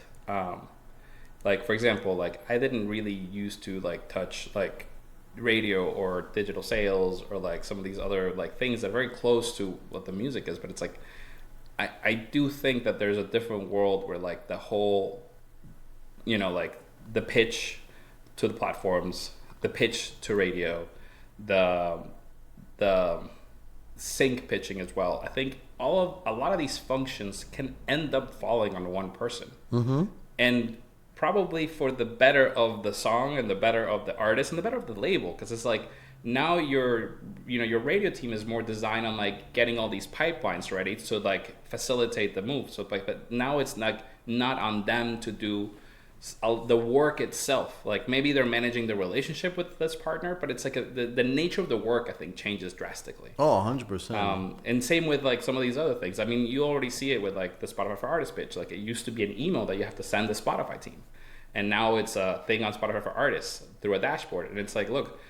like, for example, like I didn't really used to like touch like radio or digital sales or like some of these other like things that are very close to what the music is, but it's like I do think that there's a different world where like the whole, you know, like the pitch to the platforms, the pitch to radio, the sync pitching as well. I think a lot of these functions can end up falling on one person, and probably for the better of the song and the better of the artist and the better of the label, because it's like now your radio team is more designed on like getting all these pipelines ready to like facilitate the move. So but now it's not on them to do the work itself. Like maybe they're managing the relationship with this partner, but it's like the nature of the work I think changes drastically. 100%. And same with like some of these other things. I mean, you already see it with like the Spotify for Artists pitch. Like it used to be an email that you have to send the Spotify team, and now it's a thing on Spotify for Artists through a dashboard. And it's like, look,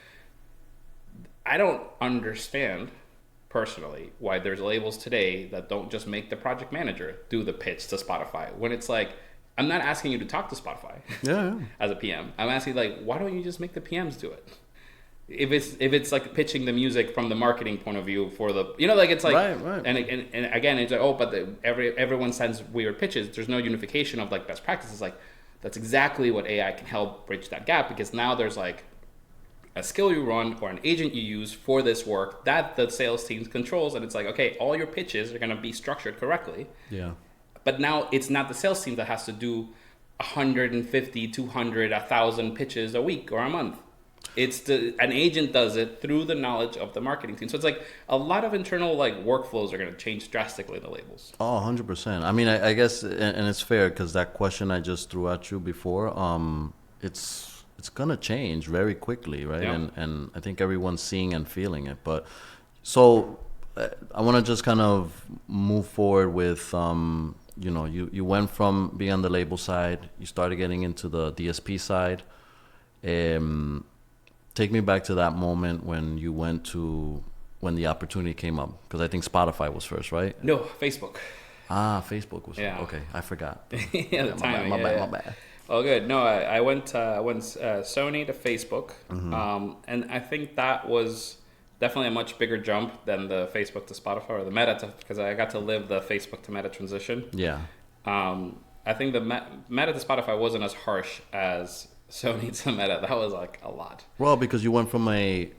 I don't understand personally why there's labels today that don't just make the project manager do the pitch to Spotify, when it's like, I'm not asking you to talk to Spotify as a PM. I'm asking like, why don't you just make the PMs do it? If it's like pitching the music from the marketing point of view for the, you know, like it's like, right. And again, it's like, but everyone sends weird pitches. There's no unification of like best practices. Like that's exactly what AI can help bridge that gap, because now there's like a skill you run or an agent you use for this work that the sales team controls, and it's like, okay, all your pitches are going to be structured correctly. Yeah. But now it's not the sales team that has to do 150, 200, 1,000 pitches a week or a month. It's an agent does it through the knowledge of the marketing team. So it's like a lot of internal like workflows are going to change drastically in the labels. 100%. I mean, I guess, and it's fair, because that question I just threw at you before, it's gonna change very quickly, right? Yeah. And I think everyone's seeing and feeling it. But so I want to just kind of move forward with, you know, you went from being on the label side, you started getting into the DSP side. Take me back to that moment when you went to, when the opportunity came up, because I think Spotify was first, right? No, Facebook. Facebook was Yeah. Okay, I forgot. My bad. Oh, good. No, I went Sony to Facebook, and I think that was definitely a much bigger jump than the Facebook to Spotify or the Meta, because I got to live the Facebook to Meta transition. Yeah. I think the Meta to Spotify wasn't as harsh as Sony to Meta. That was like a lot. Well, because you went from a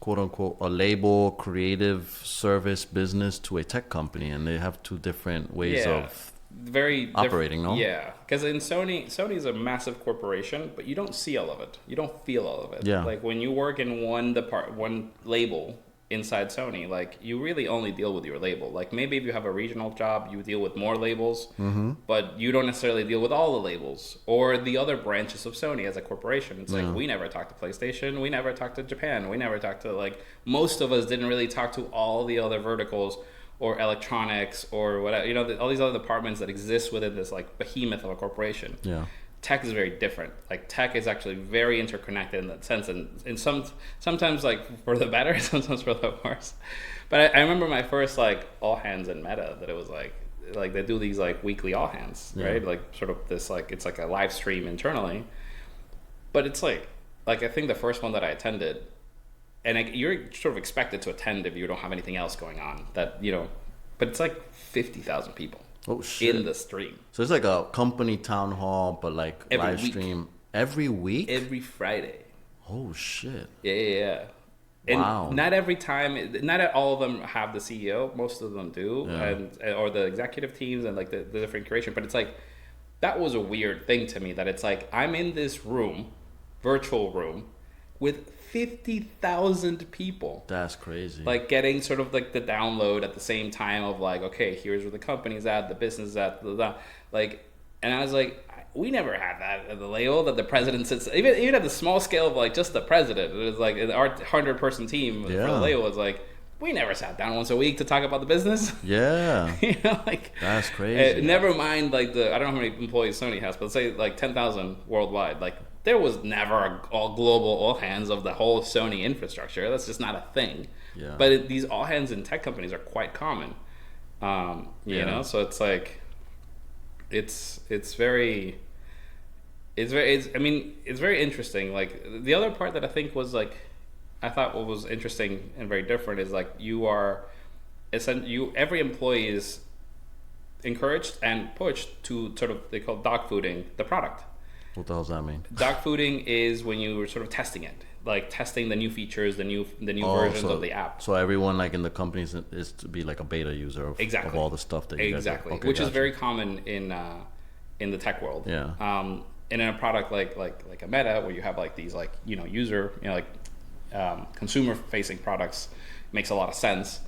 quote unquote a label creative service business to a tech company, and they have two different ways of very operating, no? Yeah, because in Sony's a massive corporation, but you don't see all of it. You don't feel all of it. Yeah. Like when you work in one label inside Sony, like you really only deal with your label. Like maybe if you have a regional job, you deal with more labels, but you don't necessarily deal with all the labels or the other branches of Sony as a corporation. It's like we never talked to PlayStation, we never talked to Japan, we never talked to, like, most of us didn't really talk to all the other verticals or electronics or whatever, you know, all these other departments that exist within this like behemoth of a corporation. Yeah. Tech is very different. Like tech is actually very interconnected in that sense, and sometimes like for the better, sometimes for the worse. But I remember my first like all hands in Meta, that it was like they do these like weekly all hands, right? Like sort of this like, it's like a live stream internally, but it's like I think the first one that I attended, and you're sort of expected to attend if you don't have anything else going on, that, you know, but it's like 50,000 people. Oh shit! In the stream. So it's like a company town hall, but like Every live week. stream every week. Every Friday. Oh shit! Yeah. And wow. not every time, not all of them have the CEO. Most of them do, or the executive teams and like the different curation. But it's like, that was a weird thing to me, that it's like I'm in this room, virtual room, with 50,000 people. That's crazy. Like getting sort of like the download at the same time of like, okay, here's where the company's at, the business is at, blah, blah, blah. Like, and I was like, we never had that at the label, that the president sits, even at the small scale of like just the president. It was like our 100-person team for the label was like, we never sat down once a week to talk about the business. Yeah. You know, like that's crazy. Never mind like I don't know how many employees Sony has, but let's say like 10,000 worldwide. Like there was never all global all hands of the whole Sony infrastructure. That's just not a thing. Yeah. But these all hands in tech companies are quite common. You know, so it's like it's very interesting. Like the other part that I think was like, I thought what was interesting and very different is like every employee is encouraged and pushed to sort of, they call dog fooding the product. What the hell does that mean? Dog fooding is when you were sort of testing it, like testing the new features, the new versions of the app. So everyone like in the companies is to be like a beta user of all the stuff that you guys have. Okay, which is very common in the tech world. Yeah. And in a product like a Meta, where you have like these like, you know, user, you know, like consumer facing products, makes a lot of sense.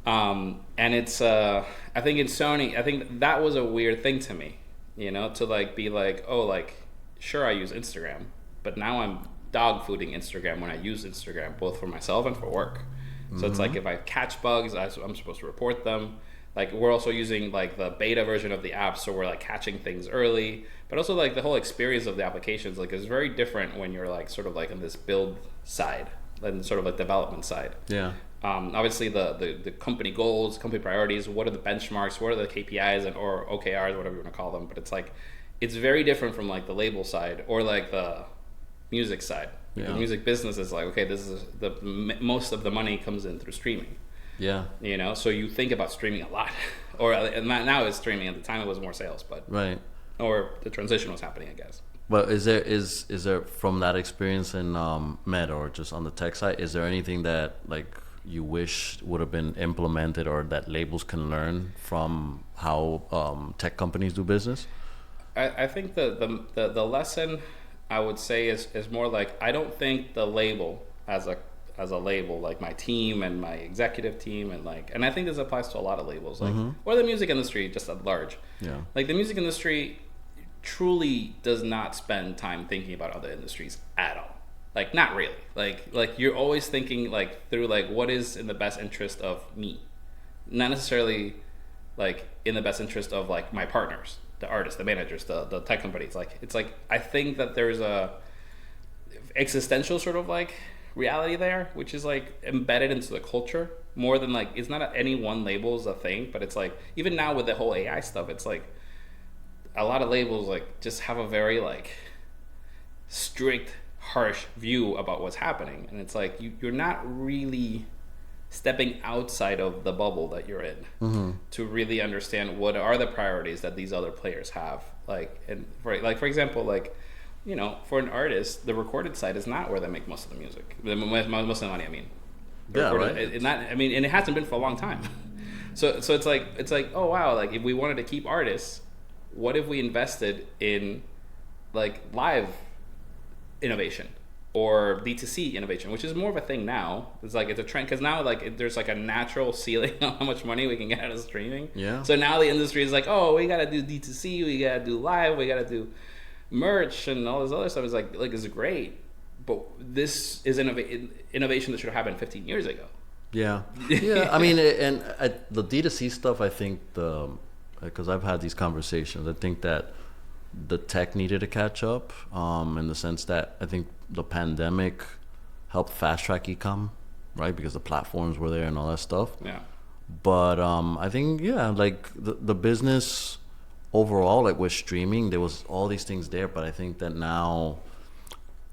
And it's I think in Sony, I think that was a weird thing to me, you know, to like be like, oh, like sure I use Instagram, but now I'm dog fooding Instagram when I use Instagram, both for myself and for work. So it's like if I catch bugs, I'm supposed to report them. Like we're also using like the beta version of the app, so we're like catching things early, but also like the whole experience of the applications like is very different when you're like sort of like on this build side and sort of like development side. Yeah. Obviously the company goals, company priorities, what are the benchmarks, what are the KPIs and or OKRs, whatever you want to call them, but it's like it's very different from like the label side or like the music side. Yeah. The music business is like, okay, this is most of the money comes in through streaming. Yeah. You know, so you think about streaming a lot, or now it's streaming. At the time, it was more sales, but right. Or the transition was happening, I guess. But is there from that experience in Meta or just on the tech side, is there anything that like you wish would have been implemented or that labels can learn from how tech companies do business? I think the lesson I would say is more like, I don't think the label as a label, like my team and my executive team and I think this applies to a lot of labels, like or the music industry just at large. Yeah. Like the music industry truly does not spend time thinking about other industries at all. Like not really. Like you're always thinking like through like what is in the best interest of me. Not necessarily like in the best interest of like my partners, the artists, the managers, the tech companies. Like it's like I think that there's a existential sort of like reality there, which is like embedded into the culture more than like, it's not any one label is a thing, but it's like even now with the whole AI stuff, it's like a lot of labels like just have a very like strict, harsh view about what's happening, and it's like you're not really stepping outside of the bubble that you're in to really understand what are the priorities that these other players have. Like, and for example, like, you know, for an artist, the recorded side is not where they make most of the music, most of the money. I mean, yeah, right. And it hasn't been for a long time. So it's like, oh wow, like if we wanted to keep artists, what if we invested in like live innovation or D2C innovation, which is more of a thing now. It's like it's a trend because now like there's like a natural ceiling on how much money we can get out of streaming. Yeah. So now the industry is like, oh, we gotta do D2C, we gotta do live, we gotta do merch and all this other stuff. Is like it's great, but this is innovation that should have happened 15 years ago. Yeah, yeah. I mean, the D2C stuff, I think because I've had these conversations, I think that the tech needed to catch up, in the sense that I think the pandemic helped fast track e-com, right? Because the platforms were there and all that stuff. Yeah. But I think like the business overall, like with streaming, there was all these things there, but I think that now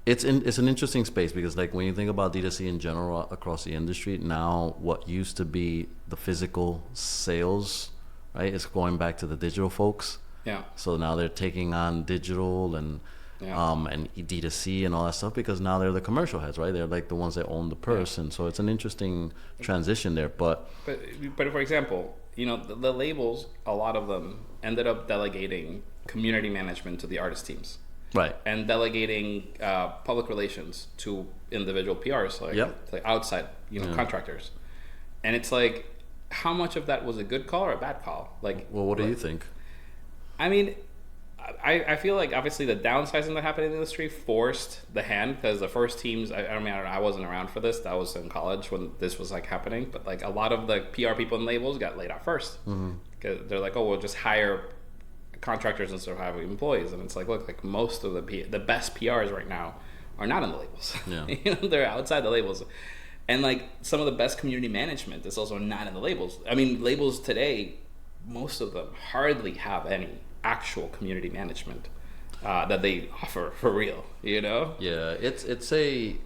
it's an interesting space because like when you think about D2C in general across the industry, now what used to be the physical sales, right, is going back to the digital folks. Yeah. So now they're taking on digital and D2C and all that stuff because now they're the commercial heads, right? They're like the ones that own the purse, and so it's an interesting transition there. But for example, you know, the labels, a lot of them ended up delegating community management to the artist teams. Right. And delegating public relations to individual PRs, like outside, contractors. And it's like, how much of that was a good call or a bad call? Like, well, what do you think? I mean, I feel like obviously the downsizing that happened in the industry forced the hand because the first teams, I wasn't around for this. I was in college when this was like happening. But like a lot of the PR people and labels got laid off first. Because they're like, oh, we'll just hire contractors instead of having employees. And it's like, look, like most of the best PRs right now are not in the labels. Yeah. They're outside the labels. And like some of the best community management is also not in the labels. I mean, labels today, most of them hardly have any actual community management that they offer for real, Yeah,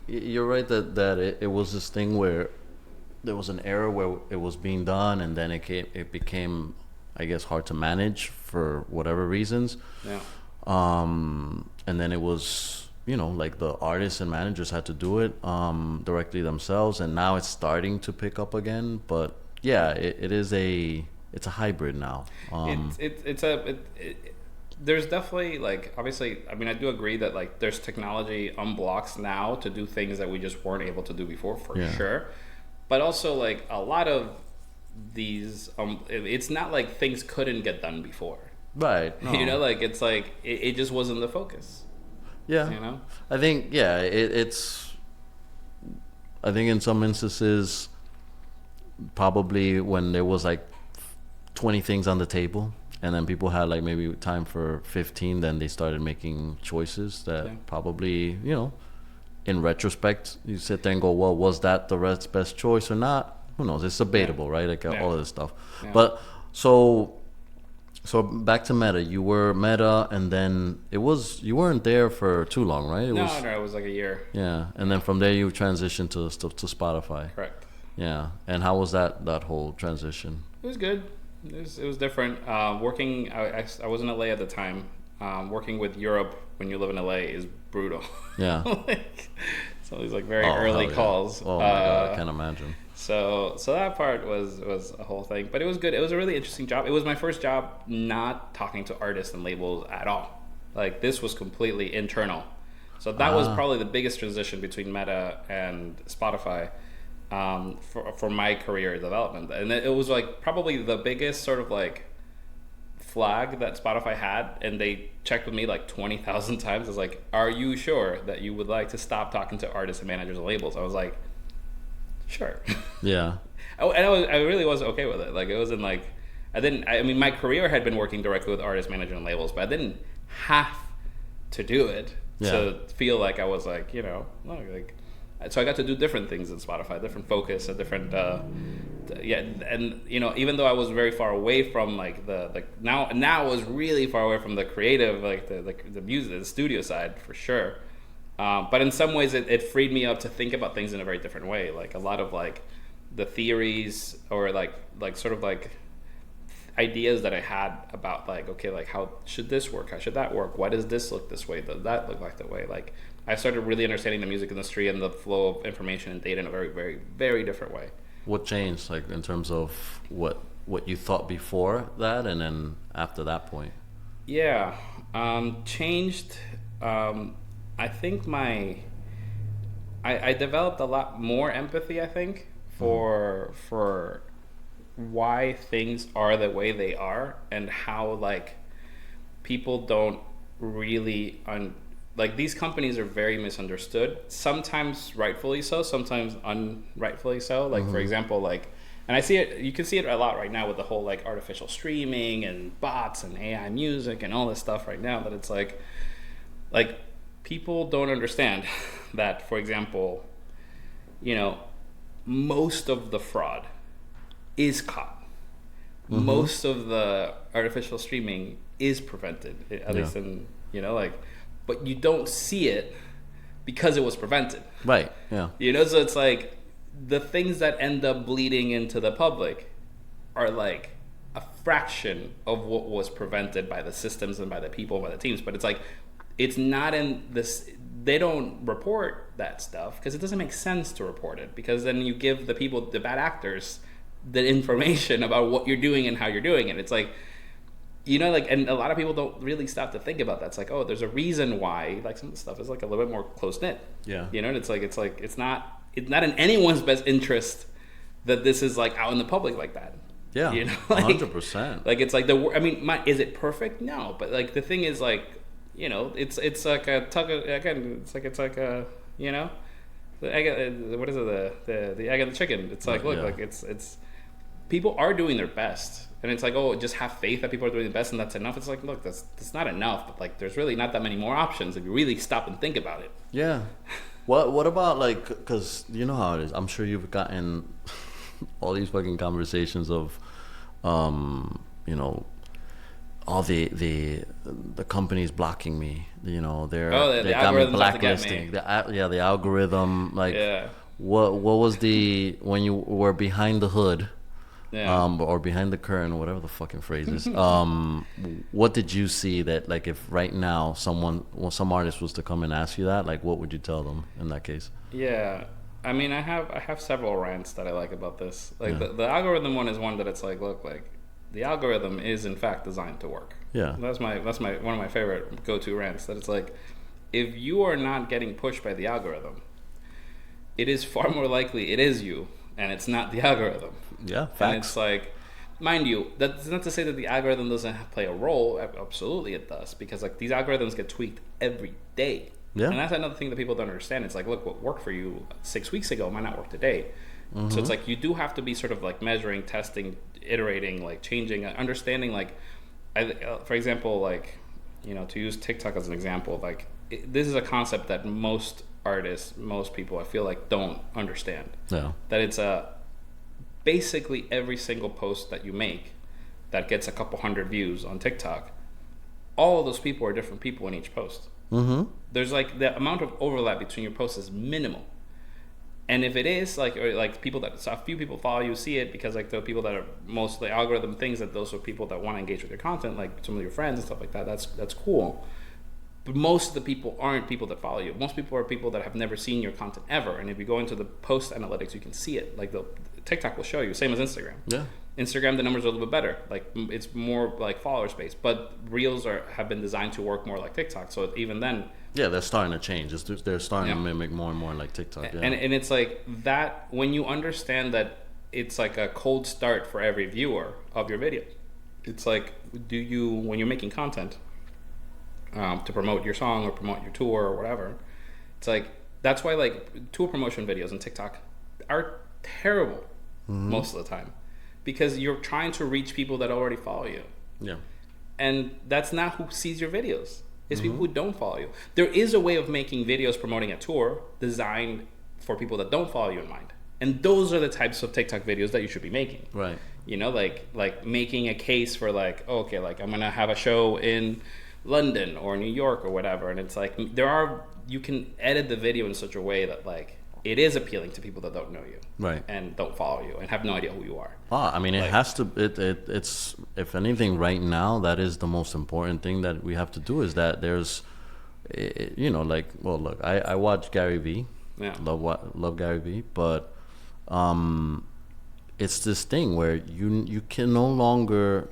you're right that it was this thing where there was an era where it was being done and then it became, I guess, hard to manage for whatever reasons. Yeah. And then it was, like the artists and managers had to do it directly themselves, and now it's starting to pick up again. But yeah, it's a hybrid now. There's definitely like, obviously, I mean, I do agree that like there's technology unblocks now to do things that we just weren't able to do before, for sure. But also like a lot of these, it's not like things couldn't get done before. Right. No. Like it's like it just wasn't the focus. Yeah. I think I think in some instances, probably when there was like 20 things on the table and then people had like maybe time for 15, then they started making choices that probably, in retrospect, you sit there and go, well, was that the best choice or not? Who knows? It's debatable, right? Like all of this stuff. Yeah. But so back to Meta. You were Meta, and then you weren't there for too long, right? No, it was like a year. Yeah, and then from there you transitioned to Spotify. Correct. Yeah, and how was that whole transition? It was good. It was different. Working, I was in LA at the time. Working with Europe when you live in LA is brutal. Yeah. So these like very early calls. Oh my God, I can't imagine. So that part was a whole thing, but it was good. It was a really interesting job. It was my first job not talking to artists and labels at all. Like this was completely internal. So that was probably the biggest transition between Meta and Spotify. For my career development, and it was like probably the biggest sort of like flag that Spotify had, and they checked with me like 20,000 times. It's like, are you sure that you would like to stop talking to artists and managers and labels? I was like, sure. Yeah. And I really was okay with it. Like it wasn't like I mean my career had been working directly with artists, managers, and labels, but I didn't have to do it to feel like I was like, like. So I got to do different things in Spotify, different focus, a different, and even though I was very far away from like now I was really far away from the creative, like the music, the studio side for sure. But in some ways, it freed me up to think about things in a very different way. Like a lot of like the theories or like sort of like ideas that I had about like, okay, like how should this work? How should that work? Why does this look this way? Does that look like that way? Like I started really understanding the music industry and the flow of information and data in a very, very, very different way. What changed, like in terms of what what you thought before that, and then after that point? Yeah, changed. I think I developed a lot more empathy. I think for why things are the way they are, and how like people don't really like these companies are very misunderstood. Sometimes rightfully so, sometimes unrightfully so. Like for example, like, and I see it. You can see it a lot right now with the whole like artificial streaming and bots and AI music and all this stuff right now. That it's like people don't understand that. For example, most of the fraud is caught. Most of the artificial streaming is prevented, at least in like, but you don't see it because it was prevented. Right. Yeah. So it's like the things that end up bleeding into the public are like a fraction of what was prevented by the systems and by the people and by the teams. But it's like, it's not in this. They don't report that stuff because it doesn't make sense to report it, because then you give the bad actors, the information about what you're doing and how you're doing it. It's like, like, and a lot of people don't really stop to think about that. It's like, oh, there's a reason why like some of the stuff is like a little bit more close knit. Yeah. And it's not in anyone's best interest that this is like out in the public like that. Yeah. 100%. Like it's like is it perfect? No, but like the thing is like, it's like a tug of, again, it's like a the egg, what is it, the egg and the chicken. It's like, look, like it's people are doing their best. And it's like, oh, just have faith that people are doing the best and that's enough. It's like, look, that's not enough. But like, there's really not that many more options if you really stop and think about it. Yeah. What about like, because you know how it is. I'm sure you've gotten all these fucking conversations of, all the companies blocking me. They got me blacklisting. The algorithm. Like, what was when you were behind the hood? Yeah. Or behind the curtain, whatever the fucking phrase is. What did you see that, like, if right now some artist was to come and ask you that, like, what would you tell them in that case? Yeah, I mean, I have several rants that I like about this. Like the algorithm one is one that it's like, look, like the algorithm is in fact designed to work. Yeah, that's my one of my favorite go-to rants. That it's like, if you are not getting pushed by the algorithm, it is far more likely it is you and it's not the algorithm. Yeah, facts. And it's like, mind you, that's not to say that the algorithm doesn't play a role. Absolutely it does, because like these algorithms get tweaked every day. Yeah. And that's another thing that people don't understand. It's like, look, what worked for you 6 weeks ago might not work today. So it's like, you do have to be sort of like measuring, testing, iterating, like changing, understanding. Like, for example, like, to use TikTok as an example, like this is a concept that most artists, most people, I feel like, don't understand. Yeah. That it's basically every single post that you make that gets a couple hundred views on TikTok, all of those people are different people in each post. There's like the amount of overlap between your posts is minimal. And if it is like, or like people that, so a few people follow you, see it, because like the people that are mostly algorithm things, that those are people that want to engage with your content, like some of your friends and stuff like that. That's cool. But most of the people aren't people that follow you. Most people are people that have never seen your content ever. And if you go into the post analytics, you can see it. Like the TikTok will show you, same as Instagram. Yeah. Instagram, the numbers are a little bit better. Like it's more like follower space, but Reels have been designed to work more like TikTok. So even then, yeah, they're starting to change. They're starting to mimic more and more like TikTok. Yeah. And it's like that, when you understand that it's like a cold start for every viewer of your video. It's like, when you're making content to promote your song or promote your tour or whatever, it's like, that's why like tour promotion videos on TikTok are terrible most of the time, because you're trying to reach people that already follow you. Yeah. And that's not who sees your videos. It's people who don't follow you. There is a way of making videos promoting a tour designed for people that don't follow you in mind. And those are the types of TikTok videos that you should be making. Right. Like making a case for like, okay, like I'm going to have a show in London or New York or whatever. And it's like, you can edit the video in such a way that like, it is appealing to people that don't know you, right, and don't follow you and have no idea who you are. I mean, it has to. It's if anything, right now, that is the most important thing that we have to do. Is that there's, like, well, look, I watch Gary Vee, love Gary Vee, but it's this thing where you can no longer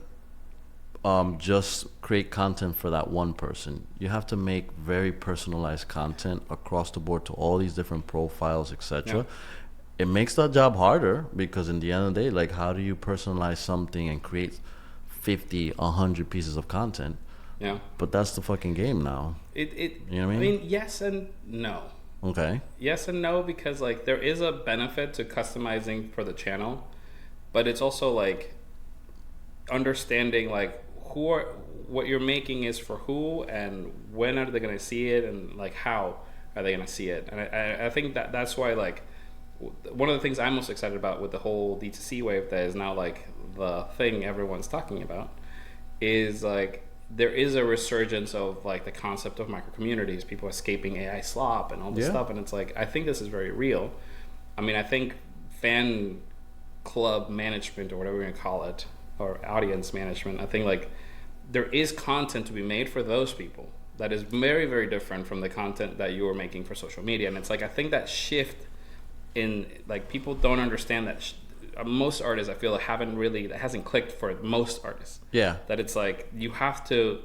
just create content for that one person. You have to make very personalized content across the board to all these different profiles, etc. Yeah. It makes that job harder because in the end of the day, like, how do you personalize something and create 50, 100 pieces of content? Yeah. But that's the fucking game now. You know what I mean? Yes and no. Okay. Yes and no, because like there is a benefit to customizing for the channel, but it's also like understanding like what you're making is for who and when are they going to see it and like how are they going to see it. And I think that's why like one of the things I'm most excited about with the whole D2C wave that is now like the thing everyone's talking about is like there is a resurgence of like the concept of micro communities, people escaping AI slop and all this stuff, and it's like I think this is very real. I mean, I think fan club management or whatever we're gonna call it, or audience management, I think like there is content to be made for those people that is very, very different from the content that you are making for social media. And it's like I think that shift in like people don't understand that most artists I feel that hasn't clicked for most artists. Yeah. That it's like you have to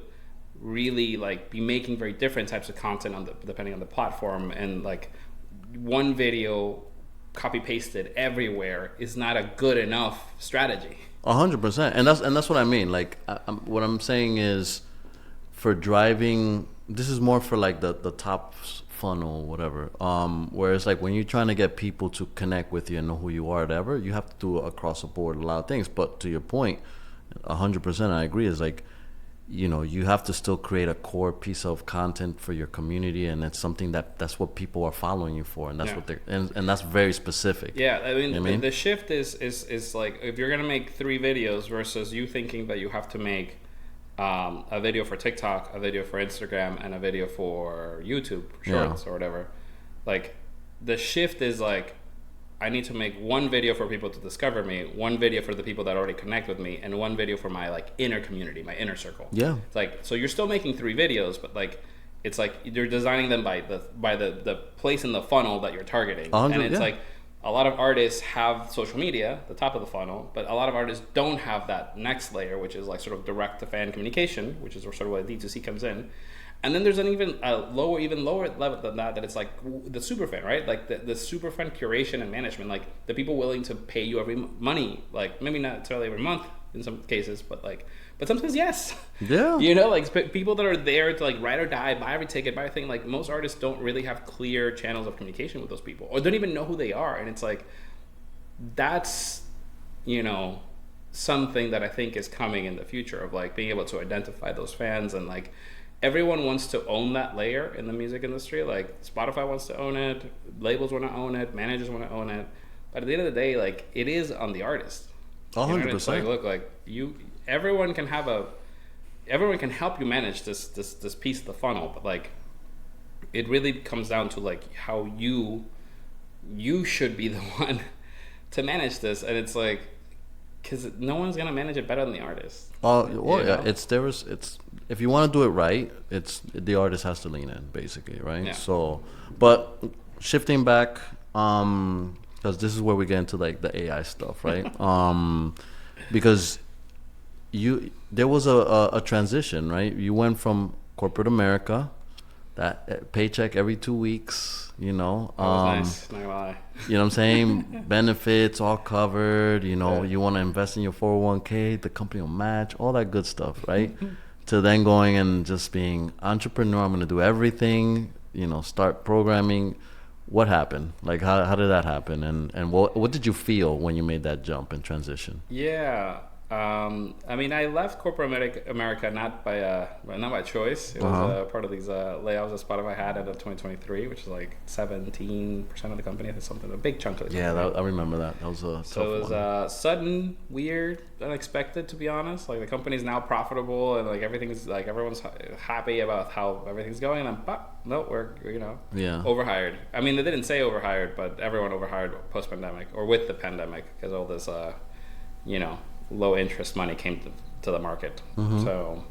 really like be making very different types of content depending on the platform, and like one video copy pasted everywhere is not a good enough strategy. 100%, and that's what I mean. Like, what I'm saying is, for driving, this is more for like the top funnel, whatever. Where it's like when you're trying to get people to connect with you and know who you are, whatever, you have to do across the board a lot of things. But to your point, 100%, I agree. Is like, you know, you have to still create a core piece of content for your community, and it's something that's what people are following you for, and that's what they're and that's very specific. Yeah, I mean, you know the shift is like if you're gonna make 3 videos versus you thinking that you have to make a video for TikTok, a video for Instagram, and a video for YouTube Shorts or whatever. Like the shift is like I need to make one video for people to discover me, one video for the people that already connect with me, and one video for my like inner community, my inner circle. Yeah. It's like so you're still making 3 videos, but like it's like you're designing them by the place in the funnel that you're targeting. And it's like a lot of artists have social media, the top of the funnel, but a lot of artists don't have that next layer, which is like sort of direct to fan communication, which is sort of where D2C comes in. And then there's an even lower level than that it's like the super fan, right? Like the super fan curation and management, like the people willing to pay you every money, like maybe not necessarily every month in some cases, but sometimes yes. Yeah. You know, like people that are there to like ride or die, buy every ticket, buy everything. Like most artists don't really have clear channels of communication with those people, or don't even know who they are. And it's like that's, you know, something that I think is coming in the future of like being able to identify those fans. And like everyone wants to own that layer in the music industry. Like Spotify wants to own it, labels want to own it, managers want to own it. But at the end of the day, like it is on the artist. 100%. Like, look, like everyone can help you manage this piece of the funnel, but like it really comes down to like how you should be the one to manage this. And it's like because no one's gonna manage it better than the artist. It's if you want to do it right, it's the artist has to lean in, basically, right? Yeah. So, but shifting back, because this is where we get into like the AI stuff, right? Because there was a transition, right? You went from corporate America, that paycheck every 2 weeks, you know. That was nice, not gonna lie. You know what I'm saying? Benefits all covered, you know, you want to invest in your 401k, the company will match, all that good stuff, right? To then going and just being entrepreneur, I'm going to do everything, you know, start programming. What happened? Like, how did that happen? And what did you feel when you made that jump and transition? Yeah. I mean, I left corporate America not by choice. It was part of these layoffs that Spotify had at 2023, which is like 17% of the company. That's something, a big chunk of the company. Yeah, I remember that. That was a tough one. So it was sudden, weird, unexpected, to be honest. Like the company's now profitable and like everything's like everyone's happy about how everything's going. And then, no, we're overhired. I mean, they didn't say overhired, but everyone overhired post-pandemic or with the pandemic because all this, low interest money came to the market. Mm-hmm. So,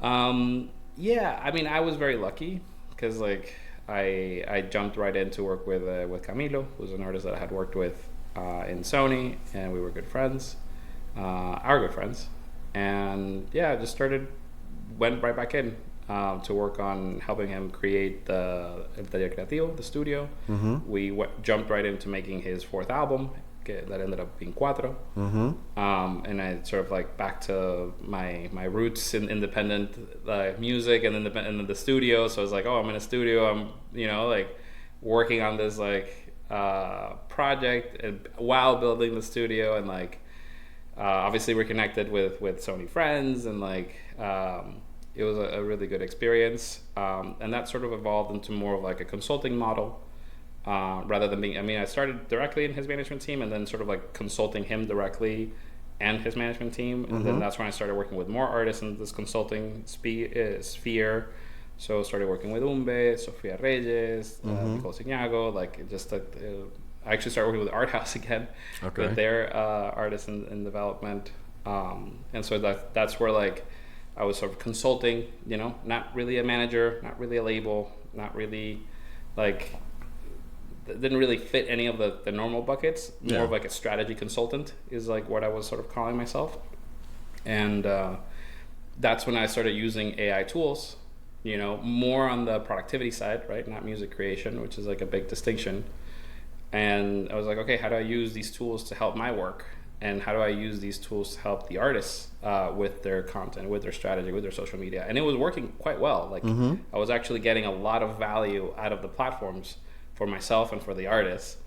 I mean, I was very lucky because like I jumped right in to work with Camilo, who's an artist that I had worked with in Sony, and we were good friends, our good friends, and yeah, just went right back in to work on helping him create the El Taller Creativo, the studio. We jumped right into making his fourth album, that ended up being Cuatro. And I sort of like back to my roots in independent music and then the studio. So I was like, oh, I'm in a studio. I'm like working on this like project and while building the studio, and like obviously we're connected with Sony friends, and like it was a really good experience, and that sort of evolved into more of like a consulting model. Rather than being, I started directly in his management team and then sort of like consulting him directly and his management team. And then that's when I started working with more artists in this consulting sphere. So I started working with Umbe, Sofia Reyes, Nicole Signago, like just like, I actually started working with Art House again, with their artists in development. And so that's where like I was sort of consulting, not really a manager, not really a label, not really like, didn't really fit any of the normal buckets. More of like a strategy consultant is like what I was sort of calling myself. And that's when I started using AI tools, more on the productivity side, right? Not music creation, which is like a big distinction. And I was like, okay, how do I use these tools to help my work? And how do I use these tools to help the artists with their content, with their strategy, with their social media? And it was working quite well. Like I was actually getting a lot of value out of the platforms for myself and for the artists.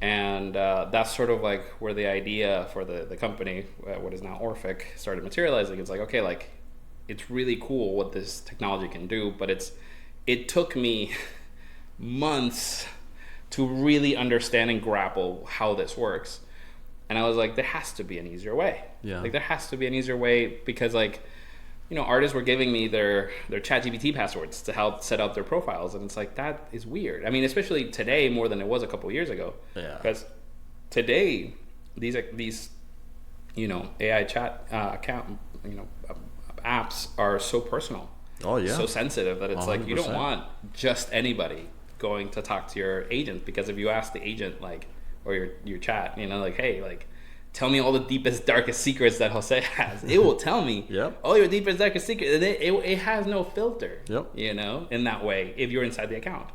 And that's sort of like where the idea for the company, what is now Orphiq, started materializing. It's like, okay, like it's really cool what this technology can do, but it took me months to really understand and grapple how this works. And I was like, there has to be an easier way. Like there has to be an easier way, because like, artists were giving me their ChatGPT passwords to help set up their profiles, and it's like, that is weird. I mean, especially today more than it was a couple of years ago. Because today these AI chat account apps are so personal. So sensitive that it's 100%. Like you don't want just anybody going to talk to your agent, because if you ask the agent like, or your chat, like, hey, like, tell me all the deepest, darkest secrets that Jose has. It will tell me all your deepest, darkest secrets. It has no filter, in that way, if you're inside the account.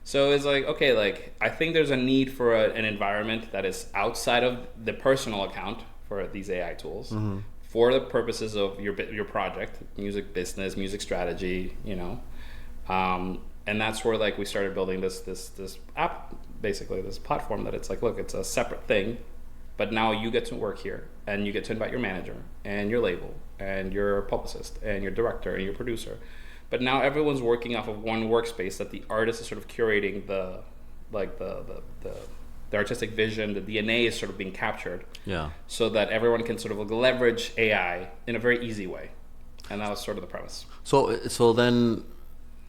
So it's like, okay, like, I think there's a need for an environment that is outside of the personal account for these AI tools, for the purposes of your project, music business, music strategy, and that's where like we started building this app, basically this platform that it's like, look, it's a separate thing, but now you get to work here and you get to invite your manager and your label and your publicist and your director and your producer. But now everyone's working off of one workspace that the artist is sort of curating the artistic vision, the DNA is sort of being captured. So that everyone can sort of leverage AI in a very easy way. And that was sort of the premise. So then,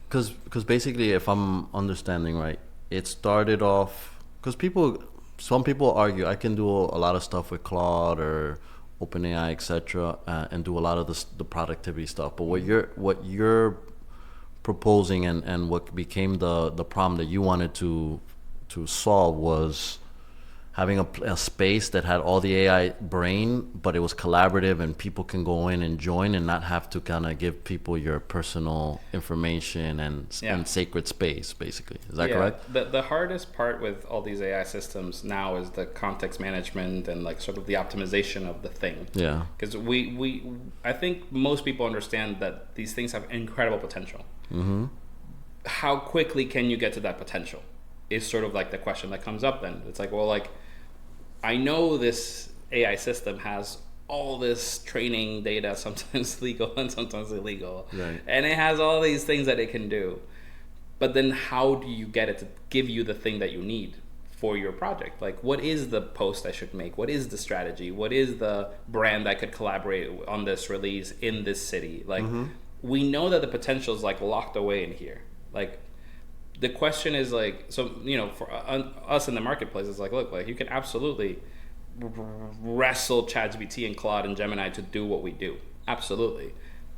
because basically, if I'm understanding right, it started off because some people argue I can do a lot of stuff with Claude or OpenAI, etc., and do a lot of the productivity stuff. But what you're proposing and what became the problem that you wanted to solve was having a space that had all the AI brain, but it was collaborative and people can go in and join and not have to kind of give people your personal information and sacred space, basically. Is that correct? The hardest part with all these AI systems now is the context management and like sort of the optimization of the thing. Because I think most people understand that these things have incredible potential. How quickly can you get to that potential is sort of like the question that comes up then. It's like, well, like, I know this AI system has all this training data, sometimes legal and sometimes illegal. And it has all these things that it can do. But then how do you get it to give you the thing that you need for your project? Like, what is the post I should make? What is the strategy? What is the brand I could collaborate on this release in this city? Like, we know that the potential is like locked away in here. Like, the question is like, so, for us in the marketplace, it's like, look, like you can absolutely wrestle ChatGPT and Claude and Gemini to do what we do. Absolutely.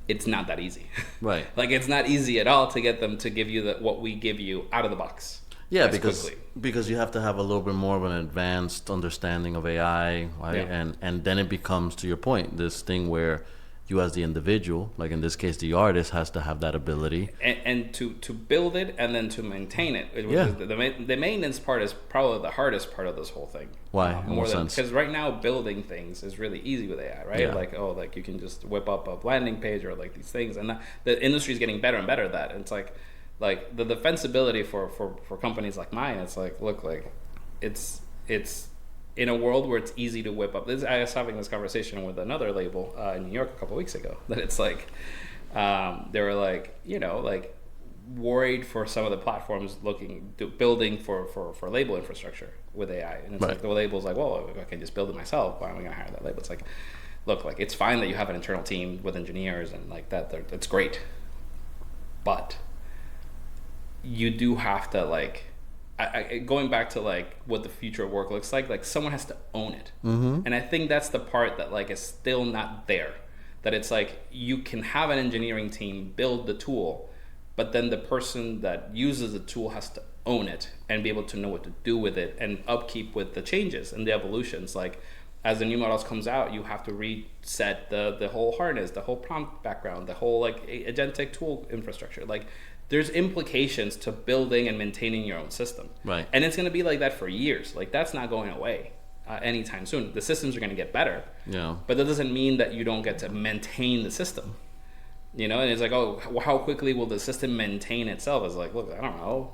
It's not that easy. Like, it's not easy at all to get them to give you what we give you out of the box. Yeah, as quickly. because you have to have a little bit more of an advanced understanding of AI, right? Yeah. And then it becomes, to your point, this thing where you as the individual, like in this case the artist, has to have that ability. And to build it and then to maintain it, which Yeah. is the maintenance part is probably the hardest part of this whole thing. Why? In More what than sense? because right now building things is really easy with AI, right? Yeah. Like you can just whip up a landing page or like these things, and the industry is getting better and better at that. And it's like the defensibility for companies like mine. It's like, look, like it's in a world where it's easy to whip up. I was having this conversation with another label in New York a couple of weeks ago. That it's like they were like, like worried for some of the platforms building for label infrastructure with AI, and it's like the label's like, well, I can just build it myself. Why am I going to hire that label? It's like, look, like it's fine that you have an internal team with engineers and like that. That's great, but you do have to like. Going back to like what the future of work looks like someone has to own it. And I think that's the part that like is still not there, that it's like you can have an engineering team build the tool, but then the person that uses the tool has to own it and be able to know what to do with it and upkeep with the changes and the evolutions. Like as the new models comes out, you have to reset the whole harness, the whole prompt background, the whole like agentic tool infrastructure. Like there's implications to building and maintaining your own system. Right. And it's going to be like that for years. Like that's not going away anytime soon. The systems are going to get better. Yeah. But that doesn't mean that you don't get to maintain the system. And it's like, oh, how quickly will the system maintain itself? It's like, look, I don't know.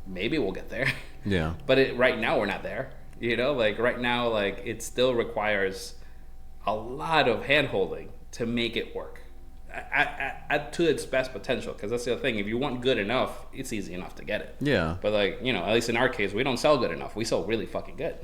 Maybe we'll get there. Yeah. But right now we're not there. Like right now, like it still requires a lot of hand-holding to make it work. To its best potential, because that's the other thing. If you want good enough, it's easy enough to get it. Yeah. But like at least in our case, we don't sell good enough. We sell really fucking good.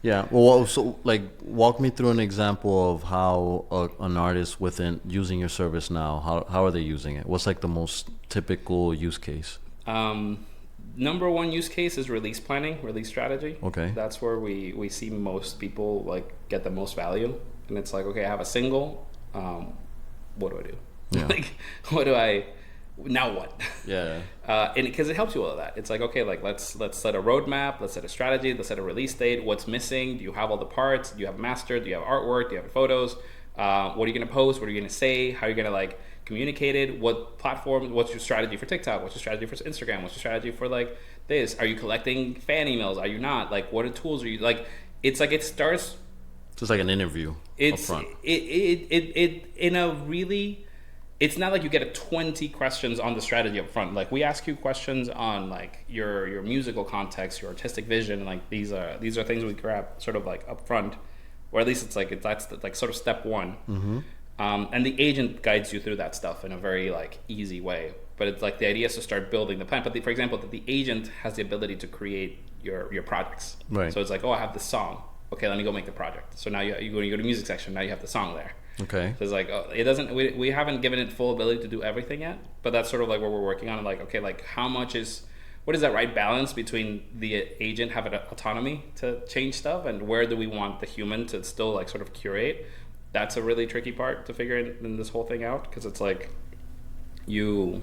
Yeah. Well, so like, walk me through an example of how an artist within using your service now. How are they using it? What's like the most typical use case? Number one use case is release planning, release strategy. Okay. That's where we see most people like get the most value, and it's like, okay, I have a single. What do I do? Yeah. Like, now what? Yeah. And because it helps you with all that. It's like, okay, like let's set a roadmap, let's set a strategy, let's set a release date. What's missing? Do you have all the parts? Do you have master? Do you have artwork? Do you have photos? What are you gonna post? What are you gonna say? How are you gonna like communicate it? What platform? What's your strategy for TikTok? What's your strategy for Instagram? What's your strategy for like this? Are you collecting fan emails? Are you not? Like, what tools are you like? It's like it starts. So it's like an interview up front. It's not like you get 20 questions on the strategy up front. Like we ask you questions on like your musical context, your artistic vision. Like these are things we grab sort of like up front, or at least that's like sort of step one. Mm-hmm. And the agent guides you through that stuff in a very like easy way. But it's like the idea is to start building the plan. But for example, that the agent has the ability to create your projects. Right. So it's like, oh, I have this song. Okay, let me go make the project. So now you go to music section. Now you have the song there. Okay. So it's like, oh, it doesn't. We haven't given it full ability to do everything yet, but that's sort of like what we're working on. Like, okay, like what is that right balance between the agent having autonomy to change stuff, and where do we want the human to still like sort of curate? That's a really tricky part to figure in this whole thing out, because it's like you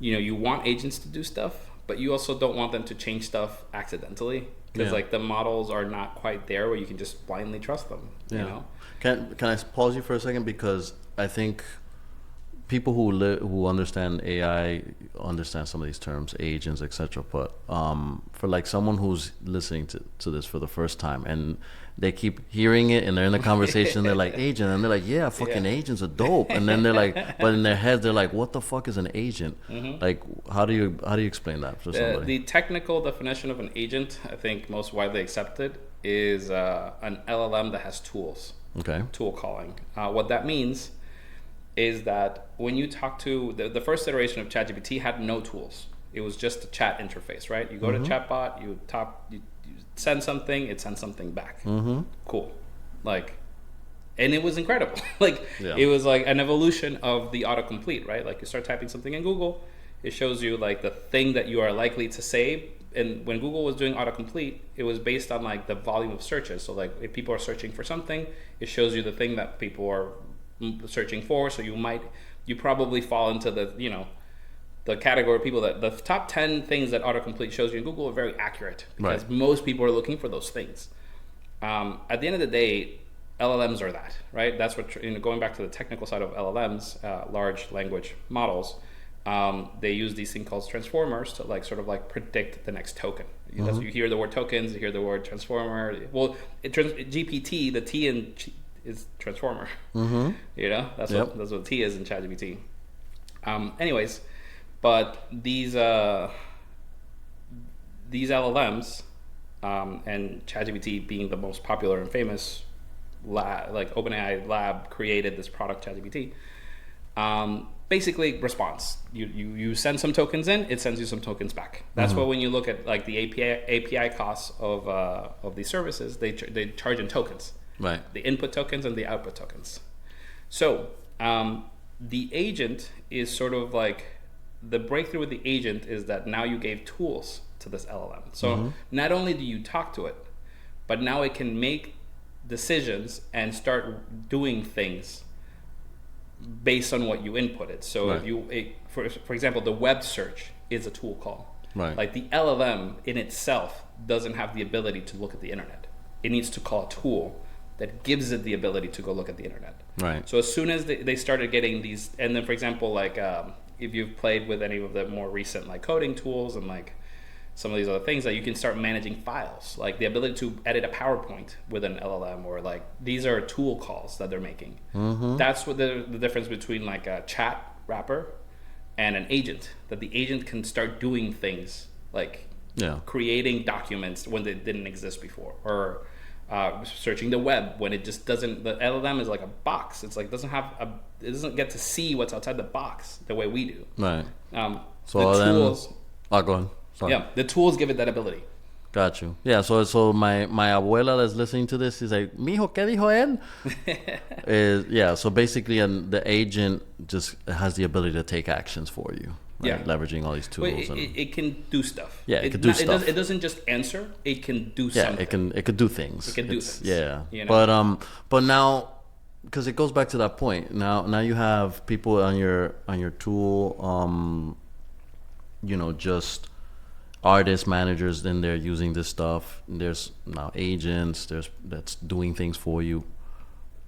want agents to do stuff, but you also don't want them to change stuff accidentally. Because like the models are not quite there where you can just blindly trust them. Yeah. Can I pause you for a second, because I think people who understand AI understand some of these terms, agents, etc. But for like someone who's listening to this for the first time and they keep hearing it and they're in the conversation, they're like, agent, and they're like, yeah, fucking agents are dope, and then they're like, but in their heads they're like, what the fuck is an agent? Mm-hmm. Like, how do you explain that for somebody? The technical definition of an agent, I think most widely accepted, is an LLM that has tools. Okay. Tool calling. What that means is that when you talk to the first iteration of ChatGPT had no tools. It was just a chat interface, right? You go to chatbot, you send something, it sends something back. Mm-hmm. Cool. Like, and it was incredible. It was like an evolution of the autocomplete, right? Like you start typing something in Google, it shows you like the thing that you are likely to say. And when Google was doing autocomplete, it was based on like the volume of searches. So like if people are searching for something, it shows you the thing that people are searching for. So you probably fall into the the category of people that the top 10 things that autocomplete shows you in Google are very accurate because Right. most people are looking for those things. At the end of the day, LLMs are that, right? That's what, going back to the technical side of LLMs, large language models, they use these things called transformers to like sort of like predict the next token. That's, you hear the word tokens, you hear the word transformer. Well, GPT, the T in is transformer. You know, that's what T is in ChatGPT. Anyways, but these LLMs, and ChatGPT being the most popular and famous, like OpenAI lab created this product ChatGPT. Basically response. You send some tokens in, it sends you some tokens back. That's why when you look at like the API costs of these services, they charge in tokens. Right. The input tokens and the output tokens. So the agent is sort of like, the breakthrough with the agent is that now you gave tools to this LLM. So not only do you talk to it, but now it can make decisions and start doing things based on what you inputted. So if for example, the web search is a tool call. Right. Like the LLM in itself doesn't have the ability to look at the internet. It needs to call a tool that gives it the ability to go look at the internet. Right. So as soon as they started getting these, and then for example, like if you've played with any of the more recent like coding tools and like some of these other things, that you can start managing files, like the ability to edit a PowerPoint with an LLM, or like these are tool calls that they're making. That's what the difference between like a chat wrapper and an agent, that the agent can start doing things like creating documents when they didn't exist before, or searching the web when it just doesn't. The LLM is like a box. It's like it doesn't get to see what's outside the box the way we do. Right. So the tools. Go on. Sorry. Yeah, the tools give it that ability. Got you. Yeah. So my abuela that's listening to this is like, mijo, ¿qué dijo él? So basically, the agent just has the ability to take actions for you. Right? Leveraging all these tools. Well, it can do stuff. Yeah, it can do stuff. It doesn't just answer. It can do something. It could do things. It can do things. Yeah. You know? But now, because it goes back to that point. Now you have people on your tool. Just artists, managers in there using this stuff. There's now agents. That's doing things for you.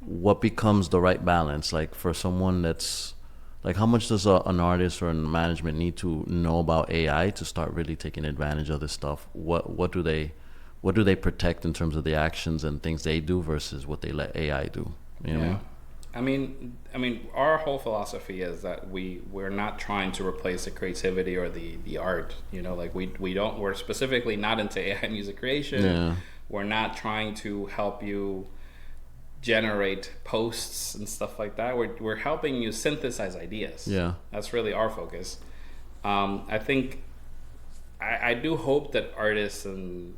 What becomes the right balance? Like for someone that's like, how much does an artist or a management need to know about AI to start really taking advantage of this stuff? What do they protect in terms of the actions and things they do versus what they let AI do? You know what I mean? I mean, our whole philosophy is that we're not trying to replace the creativity or the art. You know, like we're specifically not into AI music creation. Yeah. We're not trying to help you generate posts and stuff like that. We're helping you synthesize ideas. Yeah. That's really our focus. I think I do hope that artists and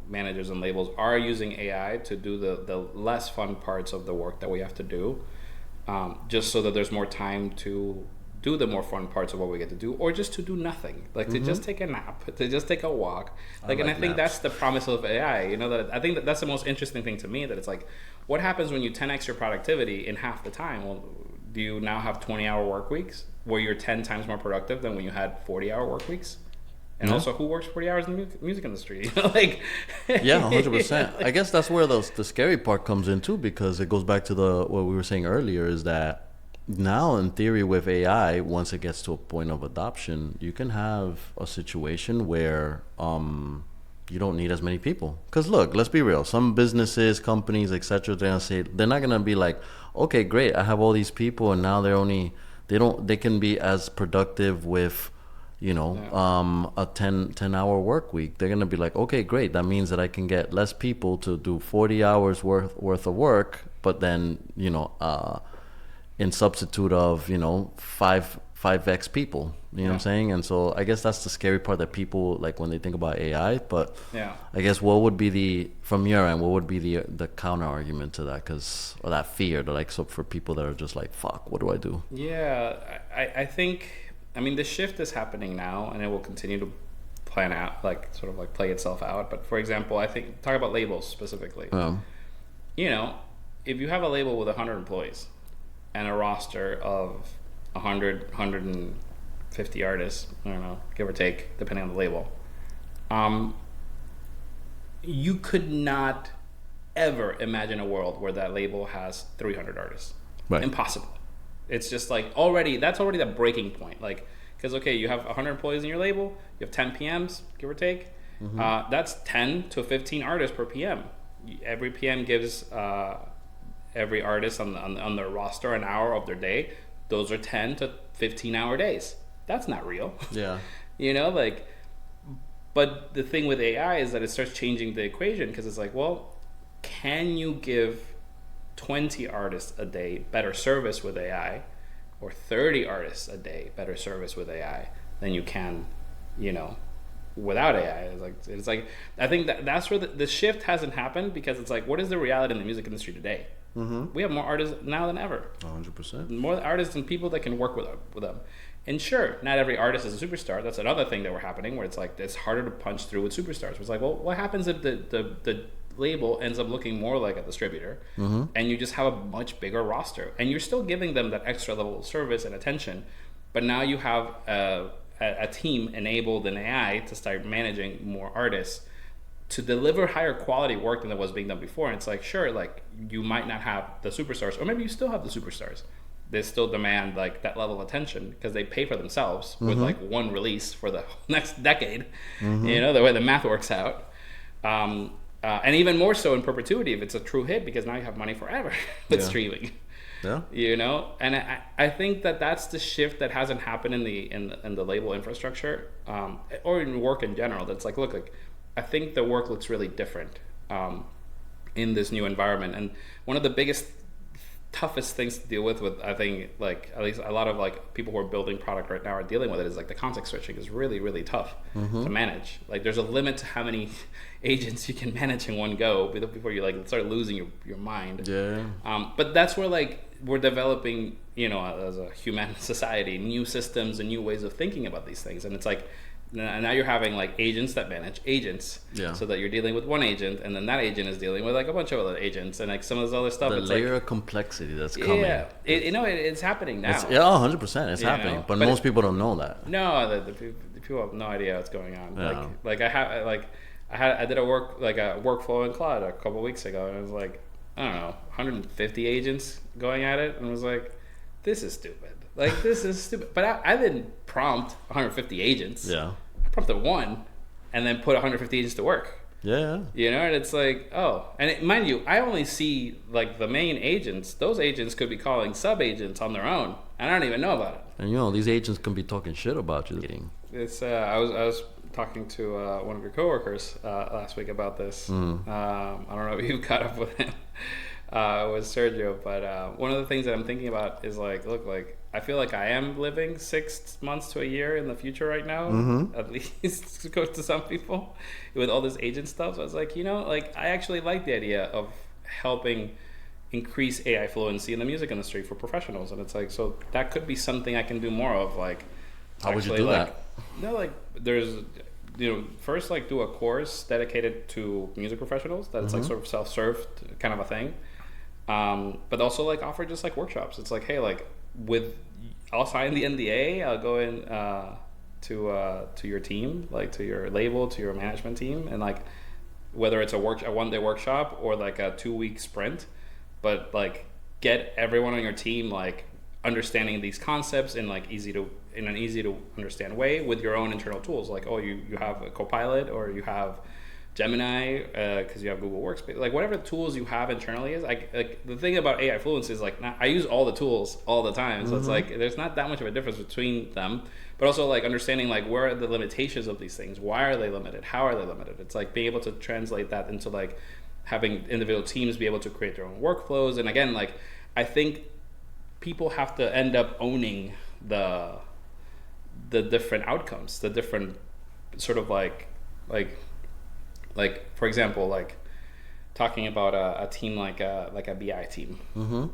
managers and labels are using AI to do the less fun parts of the work that we have to do, just so that there's more time to do the more fun parts of what we get to do, or just to do nothing, like to just take a nap, to just take a walk. I think that's the promise of AI. I think that's the most interesting thing to me, that it's like, what happens when you 10x your productivity in half the time? Well, do you now have 20-hour work weeks where you're 10 times more productive than when you had 40-hour work weeks? And also, who works 40 hours in the music industry? Yeah, 100%. I guess that's where the scary part comes in too, because it goes back to what we were saying earlier, is that now, in theory, with AI, once it gets to a point of adoption, you can have a situation where you don't need as many people. Because look, let's be real. Some businesses, companies, etc., they're not gonna be like, okay, great, I have all these people, and now they can be as productive with a 10-hour work week. They're gonna be like, okay, great, that means that I can get less people to do 40 hours worth of work, but then in substitute of 5x people, you know what I'm saying? And so I guess that's the scary part, that people like when they think about AI. But I guess what would be from your end, what would be the counter argument to that? Or that fear, so for people that are just like, fuck, what do I do? Yeah, I think, the shift is happening now, and it will continue to plan out, play itself out. But for example, I think, talk about labels specifically. If you have a label with 100 employees and a roster of 100, 50 artists, I don't know, give or take, depending on the label. You could not ever imagine a world where that label has 300 artists. Right. Impossible. It's just like that's already the breaking point. Like, because okay, you have 100 employees in your label, you have 10 PMs, give or take. That's 10 to 15 artists per PM. Every PM gives every artist on their roster an hour of their day. Those are 10 to 15 hour days. That's not real. Yeah. You know, like, but the thing with AI is that it starts changing the equation, because it's like, well, can you give 20 artists a day better service with AI, or 30 artists a day better service with AI than you can, you know, without AI? It's like I think that's where the shift hasn't happened, because it's like, what is the reality in the music industry today? We have more artists now than ever. 100%. More artists and people that can work with them. And sure, not every artist is a superstar. That's another thing that we're happening, where it's like it's harder to punch through with superstars. It's like, well, what happens if the label ends up looking more like a distributor, and you just have a much bigger roster, and you're still giving them that extra level of service and attention, but now you have a team enabled in AI to start managing more artists to deliver higher quality work than was being done before. And it's like, sure, like you might not have the superstars, or maybe you still have the superstars. They still demand like that level of attention, because they pay for themselves with like one release for the next decade. You know, the way the math works out. And even more so in perpetuity if it's a true hit, because now you have money forever with streaming. Yeah. You know, and I think that's the shift that hasn't happened in the label infrastructure, or in work in general. That's like, look, like I think the work looks really different in this new environment. And one of the biggest, toughest things to deal with I think, like at least a lot of like people who are building product right now are dealing with it, is like the context switching is really, really tough to manage. Like there's a limit to how many agents you can manage in one go before you like start losing your mind. Yeah. But that's where like we're developing, you know, as a human society, new systems and new ways of thinking about these things. And it's like, now you're having like agents that manage agents, so that you're dealing with one agent, and then that agent is dealing with like a bunch of other agents, and like some of this other stuff. The it's layer like, of complexity that's coming. Yeah, it's happening now. It's, 100%. It's happening, know? but most people don't know that. No, the people have no idea what's going on. Yeah. I did a workflow in Claude a couple weeks ago, and it was like, I don't know, 150 agents going at it, and I was like, this is stupid. Like, this is stupid. But I didn't prompt 150 agents. Yeah. I prompted one, and then put 150 agents to work. Yeah. You know, and it's like, oh. And mind you, I only see, like, the main agents. Those agents could be calling sub-agents on their own, and I don't even know about it. And, you know, these agents can be talking shit about you. It's, I was talking to one of your coworkers last week about this. I don't know if you caught up with him. With Sergio, but one of the things that I'm thinking about is like, look, like I feel like I am living 6 months to a year in the future right now, at least to some people, with all this agent stuff. So I was like, you know, like I actually like the idea of helping increase AI fluency in the music industry for professionals, and it's like, so that could be something I can do more of. Like, how would you do that? No, like there's, you know, first like do a course dedicated to music professionals that it's like sort of self-serve kind of a thing. But also like offer just like workshops. It's like, hey, like I'll sign the NDA. I'll go in to your team, like to your label, to your management team, and like whether it's a 1-day workshop or like a 2-week sprint, but like get everyone on your team like understanding these concepts in like in an easy to understand way with your own internal tools. Like, oh, you have a Copilot, or you have Gemini, because you have Google Workspace, like whatever tools you have internally is like the thing about AI fluency is like I use all the tools all the time, so it's like there's not that much of a difference between them, but also like understanding like where are the limitations of these things, why are they limited, how are they limited. It's like being able to translate that into like having individual teams be able to create their own workflows. And again, like I think people have to end up owning the different outcomes, the different sort of like for example, like talking about a team like a BI team,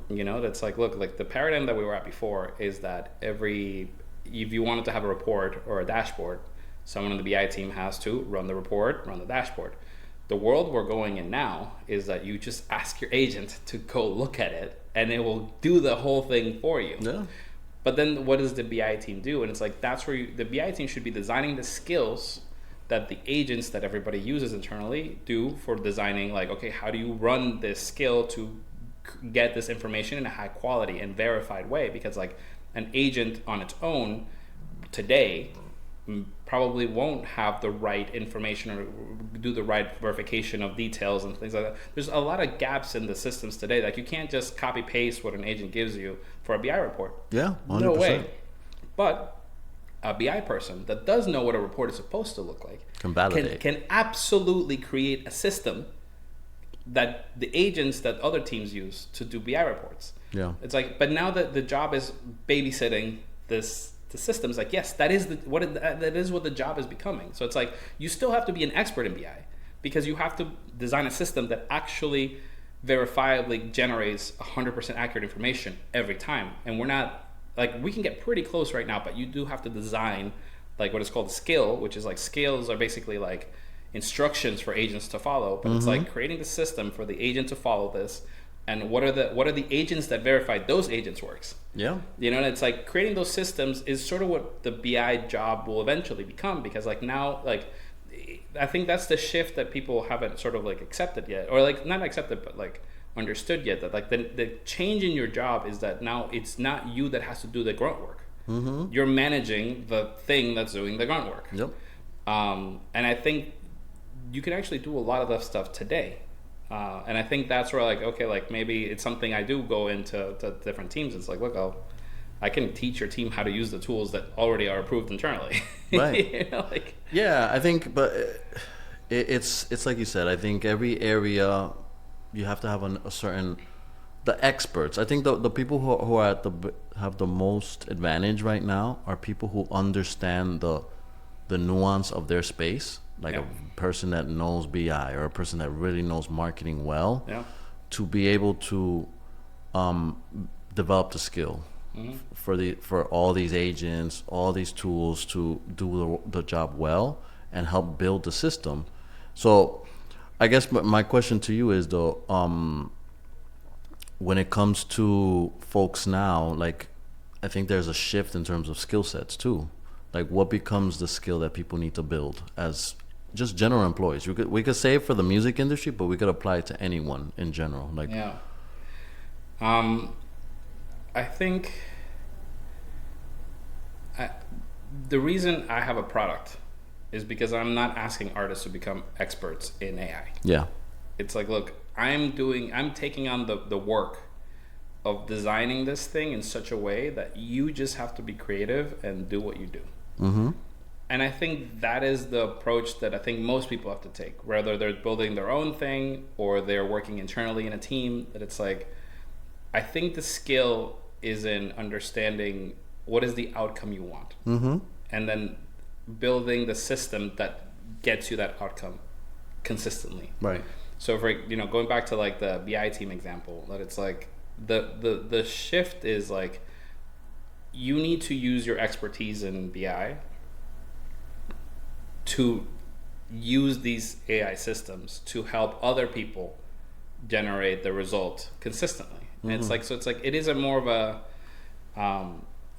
you know, that's like, look, like the paradigm that we were at before is that if you wanted to have a report or a dashboard, someone on the BI team has to run the report, run the dashboard. The world we're going in now is that you just ask your agent to go look at it, and it will do the whole thing for you. Yeah. But then what does the BI team do? And it's like that's where the BI team should be designing the skills that the agents that everybody uses internally do for designing, like, okay, how do you run this skill to get this information in a high quality and verified way? Because like an agent on its own today probably won't have the right information or do the right verification of details and things like that. There's a lot of gaps in the systems today. Like you can't just copy paste what an agent gives you for a BI report. Yeah, 100%. No way. But a BI person that does know what a report is supposed to look like can validate, can absolutely create a system that the agents that other teams use to do BI reports. Yeah, it's like, but now that the job is babysitting the systems, like yes, that is what the job is becoming. So it's like you still have to be an expert in BI because you have to design a system that actually verifiably generates 100% accurate information every time. And we're not, like, we can get pretty close right now, but you do have to design like what is called a skill, which is like scales are basically like instructions for agents to follow, but it's like creating the system for the agent to follow this. And what are the agents that verify those agents' works? Yeah. You know, and it's like creating those systems is sort of what the BI job will eventually become, because like now, like I think that's the shift that people haven't sort of like accepted yet, or like not accepted, but like understood yet, that like the change in your job is that now it's not you that has to do the grunt work. You're managing the thing that's doing the grunt work. Yep. And I think you can actually do a lot of that stuff today. And I think that's where like, okay, like maybe it's something I do go into to different teams. It's like, look, I can teach your team how to use the tools that already are approved internally. Right. You know, like, yeah, I think, but it's like you said, I think every area you have to have a certain, the experts. I think the people who are have the most advantage right now are people who understand the nuance of their space. Like a person that knows BI or a person that really knows marketing well, to be able to develop the skill for all these agents, all these tools to do the job well and help build the system. So I guess my question to you is though, when it comes to folks now, like I think there's a shift in terms of skill sets too. Like what becomes the skill that people need to build as just general employees? We could say it for the music industry, but we could apply it to anyone in general. Like, I think the reason I have a product is because I'm not asking artists to become experts in AI. Yeah, it's like, look, I'm taking on the work of designing this thing in such a way that you just have to be creative and do what you do. And I think that is the approach that I think most people have to take, whether they're building their own thing or they're working internally in a team. That it's like, I think the skill is in understanding what is the outcome you want, and then building the system that gets you that outcome consistently. Right. So for, you know, going back to like the BI team example, that it's like the shift is like you need to use your expertise in BI to use these AI systems to help other people generate the result consistently. And it's like, so it's like, it is a more of a,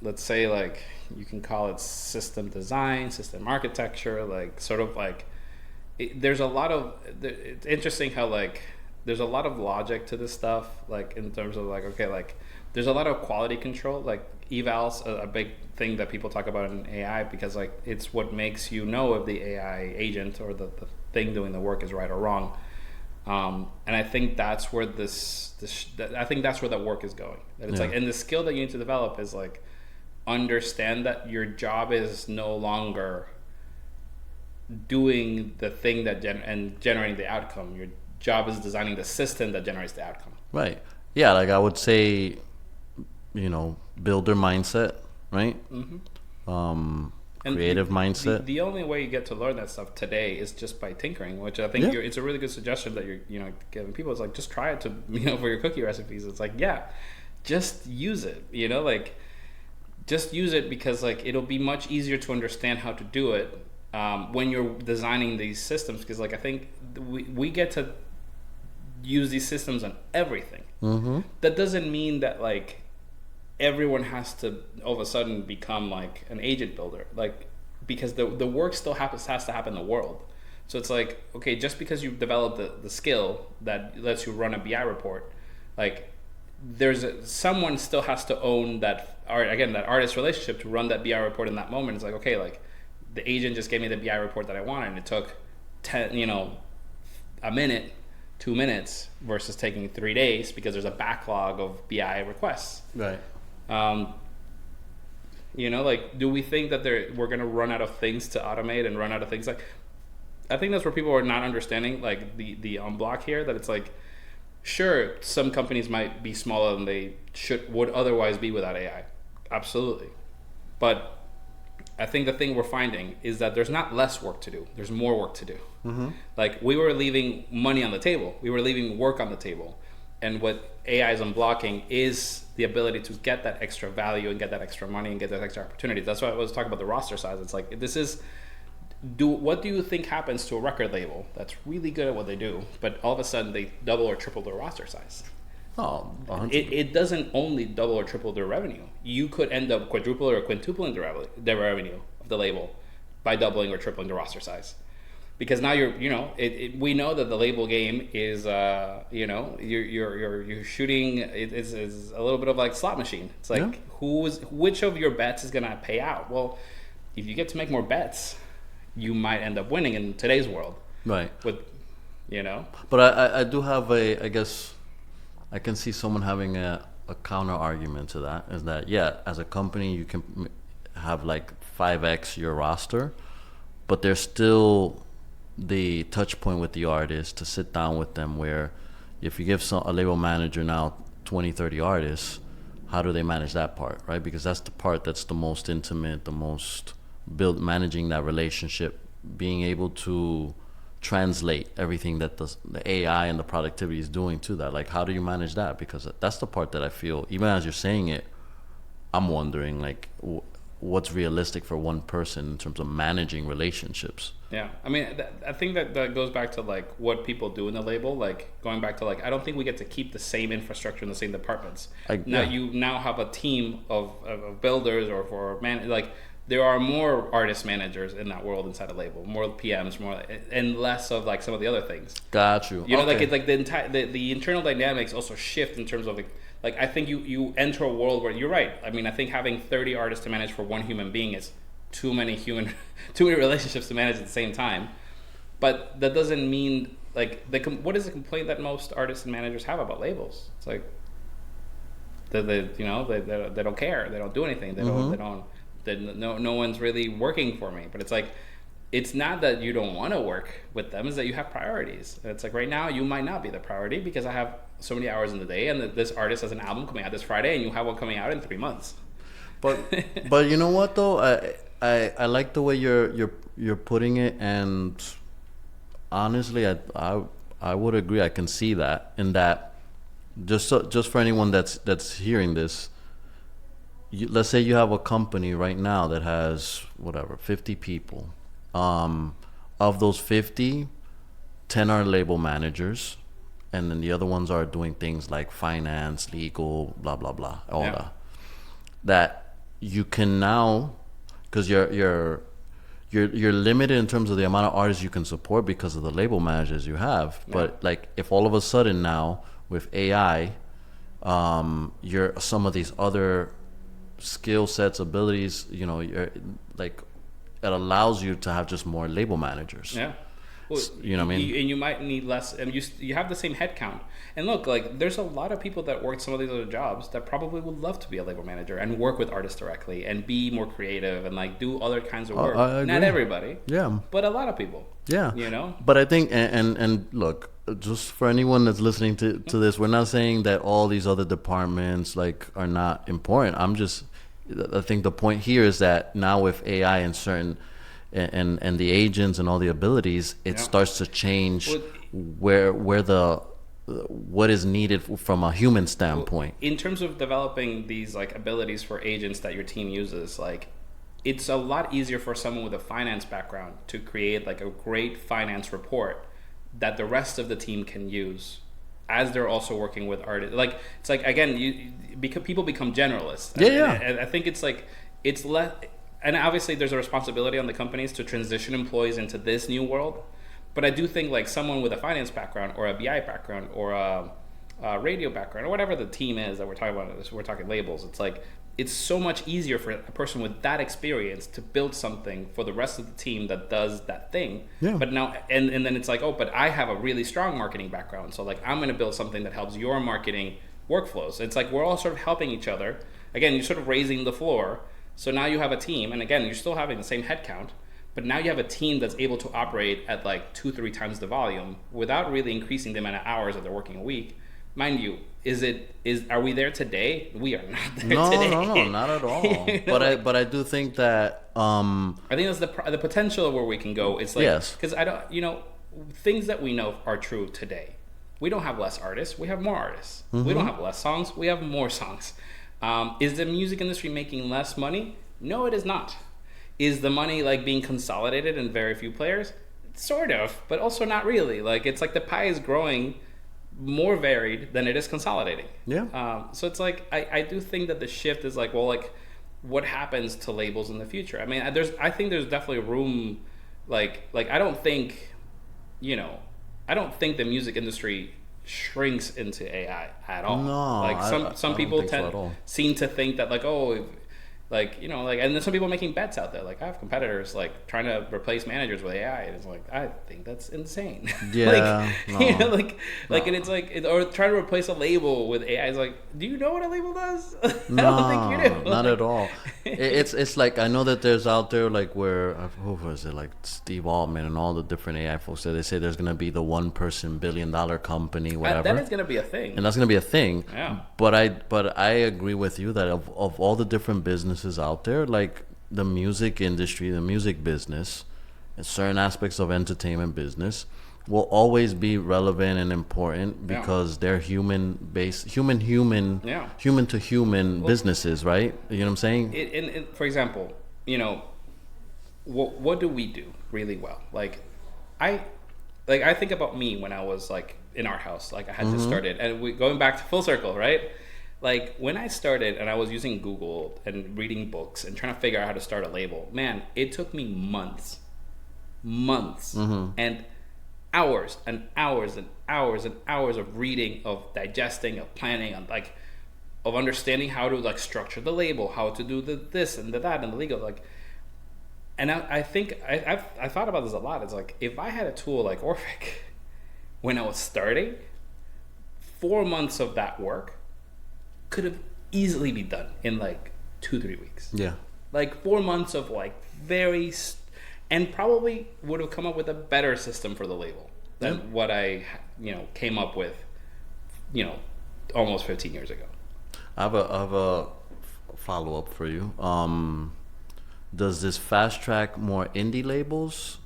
let's say like, you can call it system design, system architecture, like sort of like, there's a lot of, it's interesting how like, there's a lot of logic to this stuff, like in terms of like, okay, like there's a lot of quality control, like evals, a big thing that people talk about in AI, because like it's what makes you know if the AI agent or the thing doing the work is right or wrong. And I think that's where I think that's where that work is going. That it's like, and the skill that you need to develop is like, understand that your job is no longer doing the thing that and generating the outcome. Your job is designing the system that generates the outcome. Right. Yeah, like I would say, you know, builder mindset, right? Creative mindset. The only way you get to learn that stuff today is just by tinkering, which I think it's a really good suggestion that you're, you know, giving people. It's like, just try it to, you know, for your cookie recipes. It's like, just use it, you know, like just use it, because like it'll be much easier to understand how to do it when you're designing these systems, because like I think we get to use these systems on everything. That doesn't mean that like everyone has to all of a sudden become like an agent builder, like because the work still has to happen in the world. So it's like, okay, just because you've developed the skill that lets you run a BI report, like someone still has to own that that artist relationship to run that BI report in that moment. It's like, okay, like the agent just gave me the BI report that I wanted, and it took a minute, 2 minutes versus taking 3 days because there's a backlog of BI requests. Right. Like, do we think that we're going to run out of things to automate and run out of things? Like, I think that's where people are not understanding, like, the unblock here, that it's like, sure, some companies might be smaller than they would otherwise be without AI. Absolutely. But I think the thing we're finding is that there's not less work to do. There's more work to do. Mm-hmm. Like, we were leaving money on the table. We were leaving work on the table. And what AI is unblocking is the ability to get that extra value and get that extra money and get that extra opportunity. That's why I was talking about the roster size. It's like, what do you think happens to a record label that's really good at what they do, but all of a sudden they double or triple their roster size? Oh, it doesn't only double or triple their revenue. You could end up quadrupling or quintupling the revenue of the label by doubling or tripling the roster size. Because now we know that the label game is, you're shooting. It's a little bit of like slot machine. It's like, which of your bets is gonna pay out? Well, if you get to make more bets, you might end up winning in today's world. Right. But I do have I guess I can see someone having a counter argument to that, is that, as a company you can have like 5x your roster, but there's still the touch point with the artist to sit down with them, where if you give a label manager now 20-30 artists, how do they manage that part, right? Because that's the part that's the most intimate, the most managing that relationship, being able to translate everything that the AI and the productivity is doing to that. Like, how do you manage that? Because that's the part that I feel, even as you're saying it, I'm wondering, like, what's realistic for one person in terms of managing relationships. Yeah, I mean, I think that goes back to like what people do in the label. Like, going back to like, I don't think we get to keep the same infrastructure in the same departments. You now have a team of builders or for like, there are more artist managers in that world inside a label, more PMs, and less of like some of the other things. Got you. Like it's like the internal dynamics also shift in terms of like I think you enter a world where you're right. I mean, I think having 30 artists to manage for one human being is too many relationships to manage at the same time. But that doesn't mean like what is the complaint that most artists and managers have about labels? It's like they don't care, they don't do anything, no one's really working for me. But it's like, it's not that you don't want to work with them, it's that you have priorities. And it's like, right now you might not be the priority because I have so many hours in the day, and this artist has an album coming out this Friday and you have one coming out in 3 months. But you know what though, I like the way you're putting it, and honestly I would agree. I can see that, in that just for anyone that's hearing this, let's say you have a company right now that has 50 people. Of those 50, 10 are label managers, and then the other ones are doing things like finance, legal, blah blah blah, that you can now, because you're limited in terms of the amount of artists you can support because of the label managers you have. But like, if all of a sudden now with AI, you're some of these other skill sets, abilities, you're like, it allows you to have just more label managers. Yeah. Well, you know what I mean? And you might need less, and you have the same head count. And look, like, there's a lot of people that work some of these other jobs that probably would love to be a label manager and work with artists directly and be more creative and like do other kinds of work. Not everybody. Yeah. But a lot of people. Yeah. But I think, and look, just for anyone that's listening to this, we're not saying that all these other departments like are not important. I think the point here is that now with AI and certain and the agents and all the abilities, it starts to change what is needed from a human standpoint. In terms of developing these like abilities for agents that your team uses, like, it's a lot easier for someone with a finance background to create like a great finance report that the rest of the team can use as they're also working with artists. Like it's like again, because people become generalists. And I think it's like it's less. And obviously, there's a responsibility on the companies to transition employees into this new world. But I do think like someone with a finance background or a BI background or a radio background or whatever the team is that we're talking about, we're talking labels. It's like it's so much easier for a person with that experience to build something for the rest of the team that does that thing. Yeah. But now, and then it's like, oh, but I have a really strong marketing background. So like, I'm going to build something that helps your marketing workflows. It's like, we're all sort of helping each other. Again, you're sort of raising the floor. So now you have a team. And again, you're still having the same headcount, but now you have a team that's able to operate at like 2-3 times the volume without really increasing the amount of hours that they're working a week. Mind you, are we there today? We are not there today. No, not at all. But I do think that I think that's the potential of where we can go. It's like, yes, because I don't, things that we know are true today. We don't have less artists. We have more artists. Mm-hmm. We don't have less songs. We have more songs. Is the music industry making less money? No, it is not. Is the money like being consolidated in very few players? Sort of, but also not really. Like it's like the pie is growing more varied than it is consolidating. Yeah. So it's like I do think that the shift is like, well, like what happens to labels in the future? I mean, I think there's definitely room. Like I don't think the music industry shrinks into AI at all. No, like some people seem to think that like, oh, like, and then some people making bets out there. Like I have competitors like trying to replace managers with AI, and it's like I think that's insane. Yeah, and it's like, or try to replace a label with AI. It's like, do you know what a label does? I don't think you do. Not at all. It's like I know that there's out there like where who was it, like Steve Altman and all the different AI folks that they say there's gonna be the $1 billion company, whatever. That is gonna be a thing, and that's gonna be a thing. Yeah. But I agree with you that of all the different businesses out there, like the music industry, the music business, and certain aspects of entertainment business will always be relevant and important because they're human to human businesses, right? You know what I'm saying? For example, what do we do really well? Like I think about me when I was like in our house, like I had just started, and going back to full circle, right? Like when I started and I was using Google and reading books and trying to figure out how to start a label, man, it took me months and hours and hours and hours and hours of reading, of digesting, of planning, of understanding how to like structure the label, how to do this and that and the legal, like. And I think I thought about this a lot. It's like if I had a tool like Orphiq when I was starting, 4 months of that work could have easily be done in like 2-3 weeks. Yeah. Like 4 months of like and probably would have come up with a better system for the label than what I, came up with, almost 15 years ago. I have a follow up for you. Does this fast track more indie labels?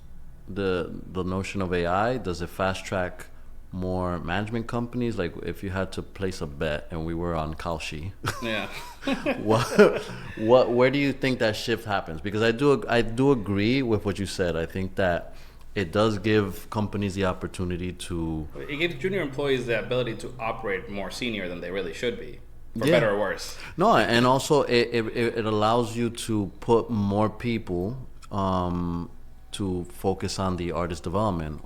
The notion of AI, does it fast track more management companies? Like if you had to place a bet and we were on Kalshi, yeah. where do you think that shift happens? Because I do agree with what you said. I think that it does give companies the opportunity to. It gives junior employees the ability to operate more senior than they really should be, for better or worse. No, and also it allows you to put more people to focus on the artist development,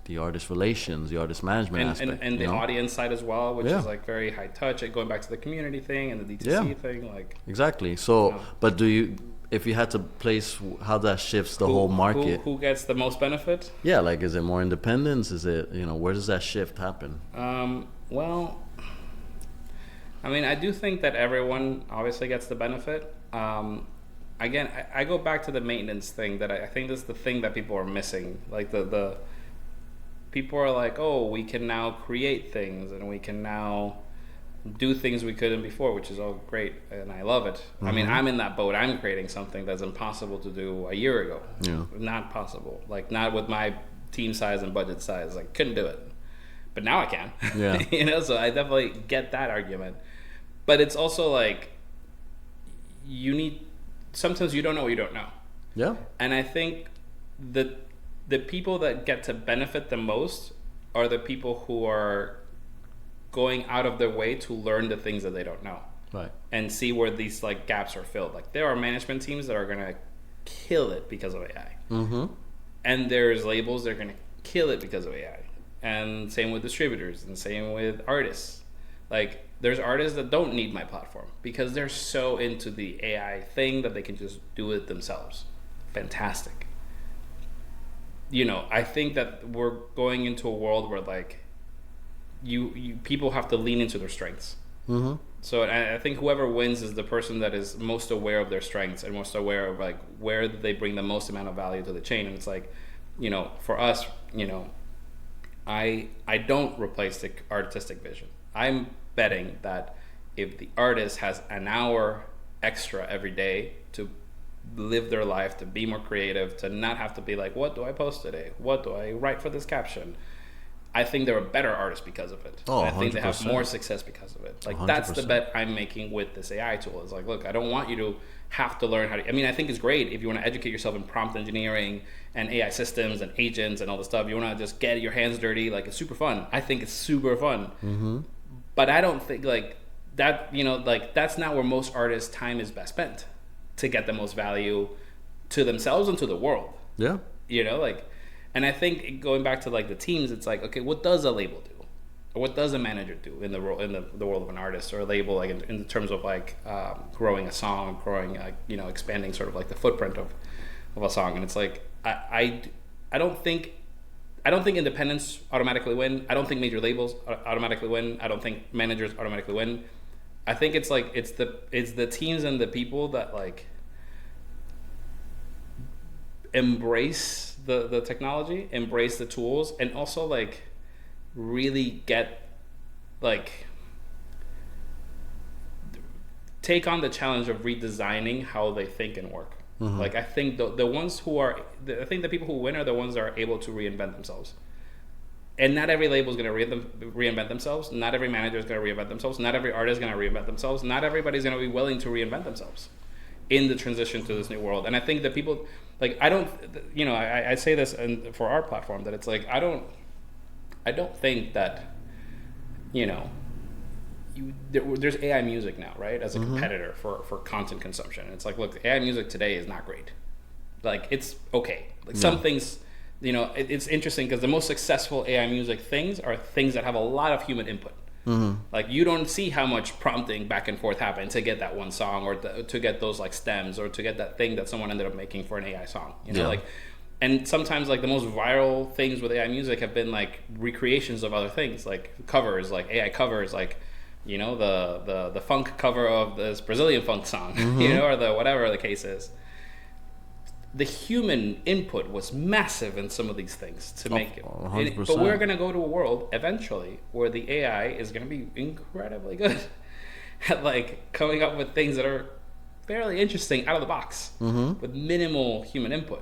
the artist relations, the artist management aspect, and the audience side as well, which is like very high touch. And going back to the community thing and the DTC thing, like exactly. So, but if you had to place how that shifts the whole market, who gets the most benefit? Yeah, like is it more independence? Is it where does that shift happen? Well, I mean, I do think that everyone obviously gets the benefit. Again, I go back to the maintenance thing that I think this is the thing that people are missing. Like the people are like, oh, we can now create things and we can now do things we couldn't before, which is all great and I love it. Mm-hmm. I mean, I'm in that boat. I'm creating something that's impossible to do a year ago. Yeah. Not possible. Like not with my team size and budget size. Like couldn't do it. But now I can. Yeah. So I definitely get that argument. But it's also like sometimes you don't know what you don't know. Yeah. And I think the people that get to benefit the most are the people who are going out of their way to learn the things that they don't know. Right. And see where these like gaps are filled. Like there are management teams that are gonna kill it because of AI. Mm-hmm. And there's labels that are gonna kill it because of AI. And same with distributors and same with artists. Like there's artists that don't need my platform because they're so into the AI thing that they can just do it themselves. Fantastic. You know, I think that we're going into a world where like you people have to lean into their strengths. Mm-hmm. So I think whoever wins is the person that is most aware of their strengths and most aware of like where they bring the most amount of value to the chain. And it's like, you know, for us, you know, I don't replace the artistic vision. I'm betting that if the artist has an hour extra every day to live their life, to be more creative, to not have to be like, what do I post today? What do I write for this caption? I think they're a better artist because of it. Oh, I think 100%. they have more success because of it. Like 100%. That's the bet I'm making with this AI tool. It's like, look, I don't want you to have to learn how to. I mean, I think it's great if you want to educate yourself in prompt engineering and AI systems and agents and all this stuff. You want to just get your hands dirty. Like it's super fun. I think it's super fun. Mm-hmm. But I don't think like that. You know, like that's not where most artists' time is best spent to get the most value to themselves and to the world. Yeah. You know, like. And I think going back to like the teams, it's like, okay, what does a label do, or what does a manager do in the world of an artist, or a label, like in terms of like growing a song, growing, you know, expanding sort of like the footprint of a song. And it's like I don't think independents automatically win. I don't think major labels automatically win. I don't think managers automatically win. I think it's like it's the teams and the people that like embrace the technology, embrace the tools, and also like really get like take on the challenge of redesigning how they think and work. Mm-hmm. Like I think the ones who are I think the people who win are the ones that are able to reinvent themselves. And not every label is going to reinvent themselves. Not every manager is going to reinvent themselves. Not every artist is going to reinvent themselves. Not everybody's going to be willing to reinvent themselves in the transition to this new world. And I think that people, like, I don't, you know, I say this for our platform, that it's like, I don't think that, you know, there's AI music now, right? As a competitor for content consumption. And it's like, look, AI music today is not great. Like, it's okay. Like some things, you know, it's interesting because the most successful AI music things are things that have a lot of human input. Mm-hmm. Like you don't see how much prompting back and forth happened to get that one song, or to get those like stems, or to get that thing that someone ended up making for an AI song. You know, like, and sometimes like the most viral things with AI music have been like recreations of other things, like covers, like AI covers, like, you know, the funk cover of this Brazilian funk song, you know, or the whatever the case is. The human input was massive in some of these things to make it. But we're going to go to a world eventually where the AI is going to be incredibly good at like coming up with things that are fairly interesting out of the box with minimal human input.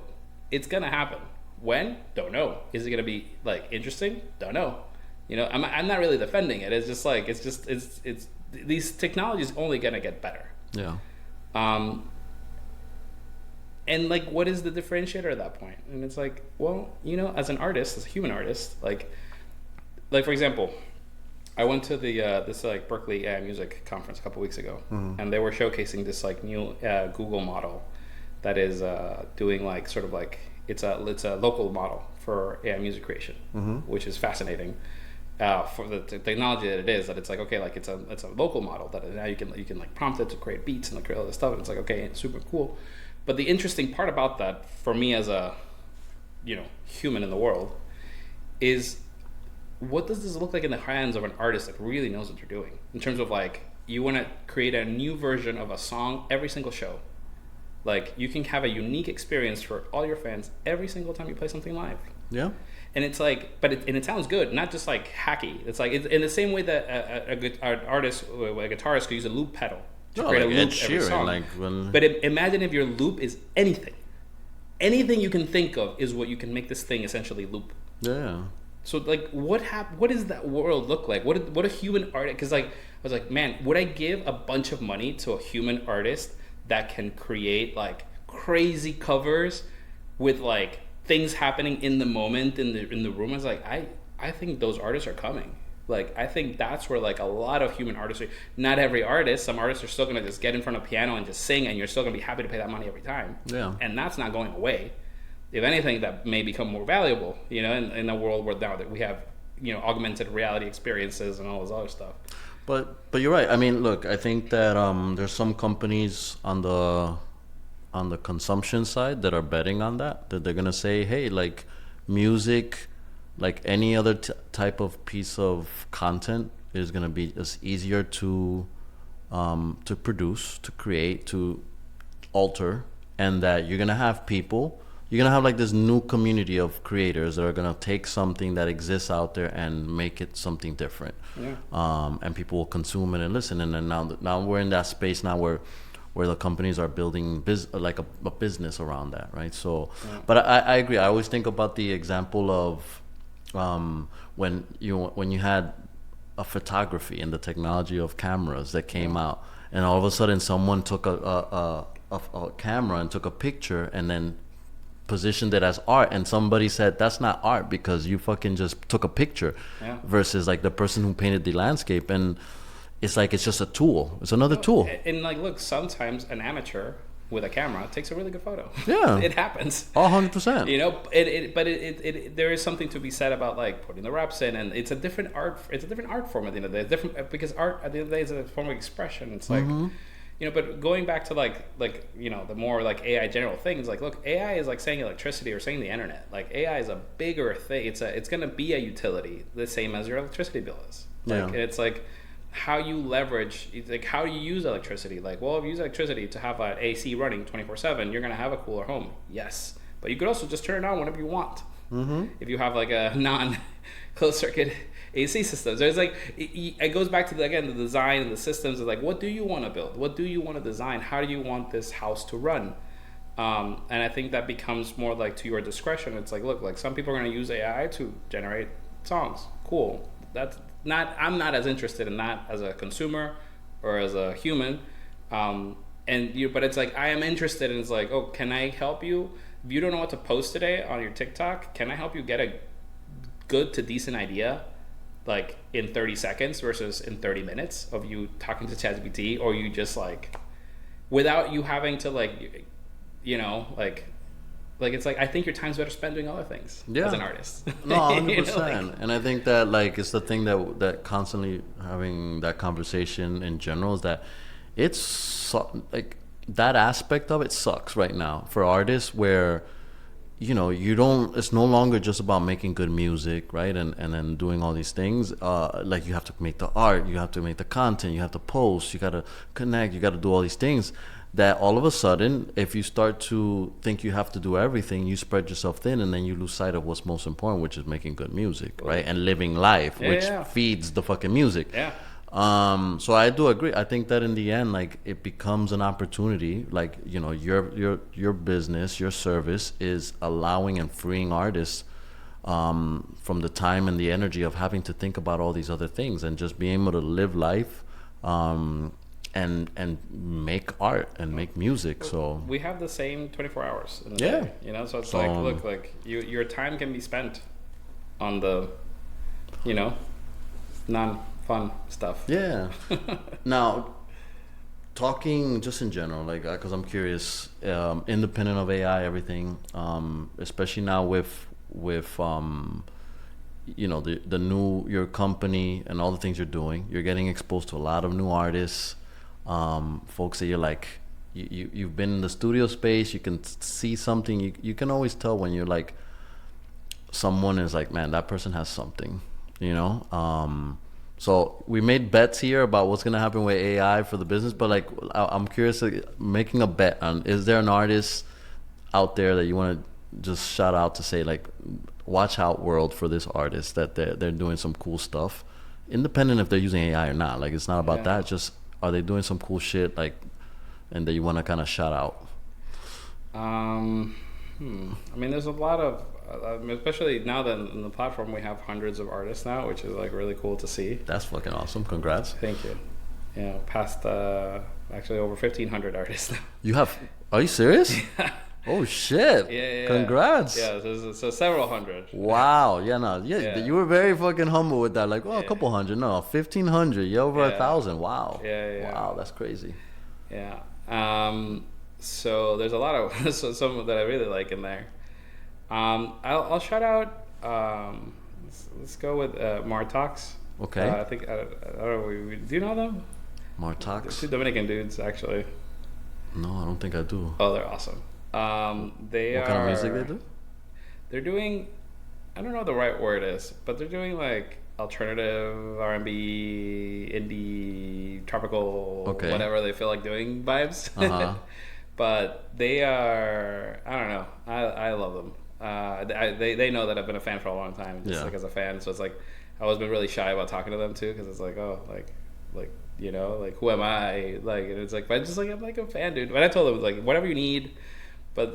It's going to happen. When? Don't know. Is it going to be like interesting? Don't know. You know, I'm not really defending it. It's just like, it's these technologies only going to get better. Yeah. And like, what is the differentiator at that point? And it's like, well, you know, as an artist, as a human artist, like for example, I went to the this like Berkeley AI Music conference a couple weeks ago, and they were showcasing this like new Google model that is doing like sort of like it's a local model for AI music creation, which is fascinating. For the technology that it is, that it's like, okay, like it's a local model that now you can like prompt it to create beats and like create all this stuff, and it's like, okay, it's super cool. But the interesting part about that for me as a, you know, human in the world is, what does this look like in the hands of an artist that really knows what they're doing? In terms of like, you want to create a new version of a song every single show. Like you can have a unique experience for all your fans every single time you play something live. Yeah. And it's like, but it sounds good, not just like hacky. It's like, it's in the same way that an artist, a guitarist could use a loop pedal to create a loop every song. Like when... But imagine if your loop is anything you can think of is what you can make this thing essentially loop. Yeah. So like, what does that world look like? What a human artist? Because like, I was like, man, would I give a bunch of money to a human artist that can create like crazy covers with like things happening in the moment in the room? I was like, I think those artists are coming. Like, I think that's where like a lot of human artists are. Not every artist. Some artists are still gonna just get in front of a piano and just sing, and you're still gonna be happy to pay that money every time. Yeah. And that's not going away. If anything, that may become more valuable. You know, in a world where now that we have, you know, augmented reality experiences and all this other stuff. But you're right. I mean, look, I think that there's some companies on the consumption side that are betting on that they're gonna say, hey, like music, like any other type of piece of content, is gonna be as easier to produce, to create, to alter, and that you're gonna have people. You're gonna have like this new community of creators that are gonna take something that exists out there and make it something different. Yeah. And people will consume it and listen. And then now we're in that space now where the companies are building like a business around that, right? So, Yeah. but I agree. I always think about the example of when you had a photography and the technology of cameras that came out, and all of a sudden someone took a camera and took a picture and then positioned it as art, and somebody said that's not art because you fucking just took a picture. Yeah. Versus like the person who painted the landscape. And it's like it's just a tool. It's another tool. And like, look, sometimes an amateur with a camera takes a really good photo. Yeah. It happens. 100%. You know, but there is something to be said about like putting the reps in, and it's a different art. It's a different art form at the end of the day. It's different because art at the end of the day is a form of expression. It's like, you know, but going back to like you know, the more like AI general things, like, look, AI is like saying electricity or saying the internet. Like, AI is a bigger thing. It's going to be a utility the same as your electricity bill is. Like, Yeah. and it's like how you leverage, like, how do you use electricity? Like, well, if you use electricity to have an AC running 24/7, you're going to have a cooler home. Yes. But you could also just turn it on whenever you want. If you have like a non-closed circuit AC system. So it's like, it goes back to, again, the design and the systems of like, what do you want to build? What do you want to design? How do you want this house to run? And I think that becomes more like to your discretion. It's like, look, like some people are going to use AI to generate songs. Cool. I'm not as interested in that as a consumer or as a human. But it's like, I am interested in, it's like, oh, can I help you? If you don't know what to post today on your TikTok, can I help you get a good to decent idea, like in 30 seconds versus in 30 minutes of you talking to ChatGPT, or you just like, without you having to like, you know, like it's like, I think your time's better spent doing other things as an artist. No, 100%. You know, like, and I think that like it's the thing that constantly having that conversation in general is that it's like that aspect of it sucks right now for artists, where you know it's no longer just about making good music, right? And then doing all these things, like you have to make the art, you have to make the content, you have to post, you got to connect, you got to do all these things, that all of a sudden, if you start to think you have to do everything, you spread yourself thin, and then you lose sight of what's most important, which is making good music, right? And living life, which feeds the fucking music. Yeah. So I do agree. I think that in the end, like, it becomes an opportunity. Like, you know, your business, your service is allowing and freeing artists from the time and the energy of having to think about all these other things, and just being able to live life and make art and make music. So we have the same 24 hours in the Yeah. day, you know, so it's like, look, like your time can be spent on the, you know, non-fun stuff. Yeah. Now, talking just in general, like, because I'm curious, independent of AI, everything, especially now with you know, the new, your company and all the things you're doing, you're getting exposed to a lot of new artists, folks that you're like, you've been in the studio space, you can see something, you can always tell when you're like, someone is like, man, that person has something, you know. So we made bets here about what's gonna happen with AI for the business, but like, I'm curious, like, making a bet on, is there an artist out there that you want to just shout out to say, like, watch out, world, for this artist, that they're doing some cool stuff, independent if they're using AI or not. Like, it's not about that. It's just, are they doing some cool shit, like, and that you want to kind of shout out? I mean, there's a lot of, especially now that in the platform we have hundreds of artists now, which is like really cool to see. That's fucking awesome. Congrats. Thank you. Yeah, past actually over 1,500 artists now. You have? Are you serious? Oh shit! Yeah. Congrats! Yeah, so several hundred. Wow. Yeah. No. Yeah, Yeah. You were very fucking humble with that. Like, oh, a Yeah. couple hundred. No, 1,500. You're over Yeah. 1,000. Wow. Yeah. Wow. That's crazy. Yeah. So there's a lot of some that I really like in there. I'll shout out. Let's go with Martox. Okay. I think I don't know. Do you know them? Martox. Two Dominican dudes, actually. No, I don't think I do. Oh, they're awesome. What kind of music they do? They're doing, I don't know what the right word is, but they're doing like alternative R&B, indie, tropical, whatever they feel like doing vibes. But they are, I don't know. I love them. They know that I've been a fan for a long time, just like as a fan. So it's like I've always been really shy about talking to them too, because it's like, oh, like you know, like who am I? Like, and it's like, but just like I'm like a fan, dude. But I told them like whatever you need. But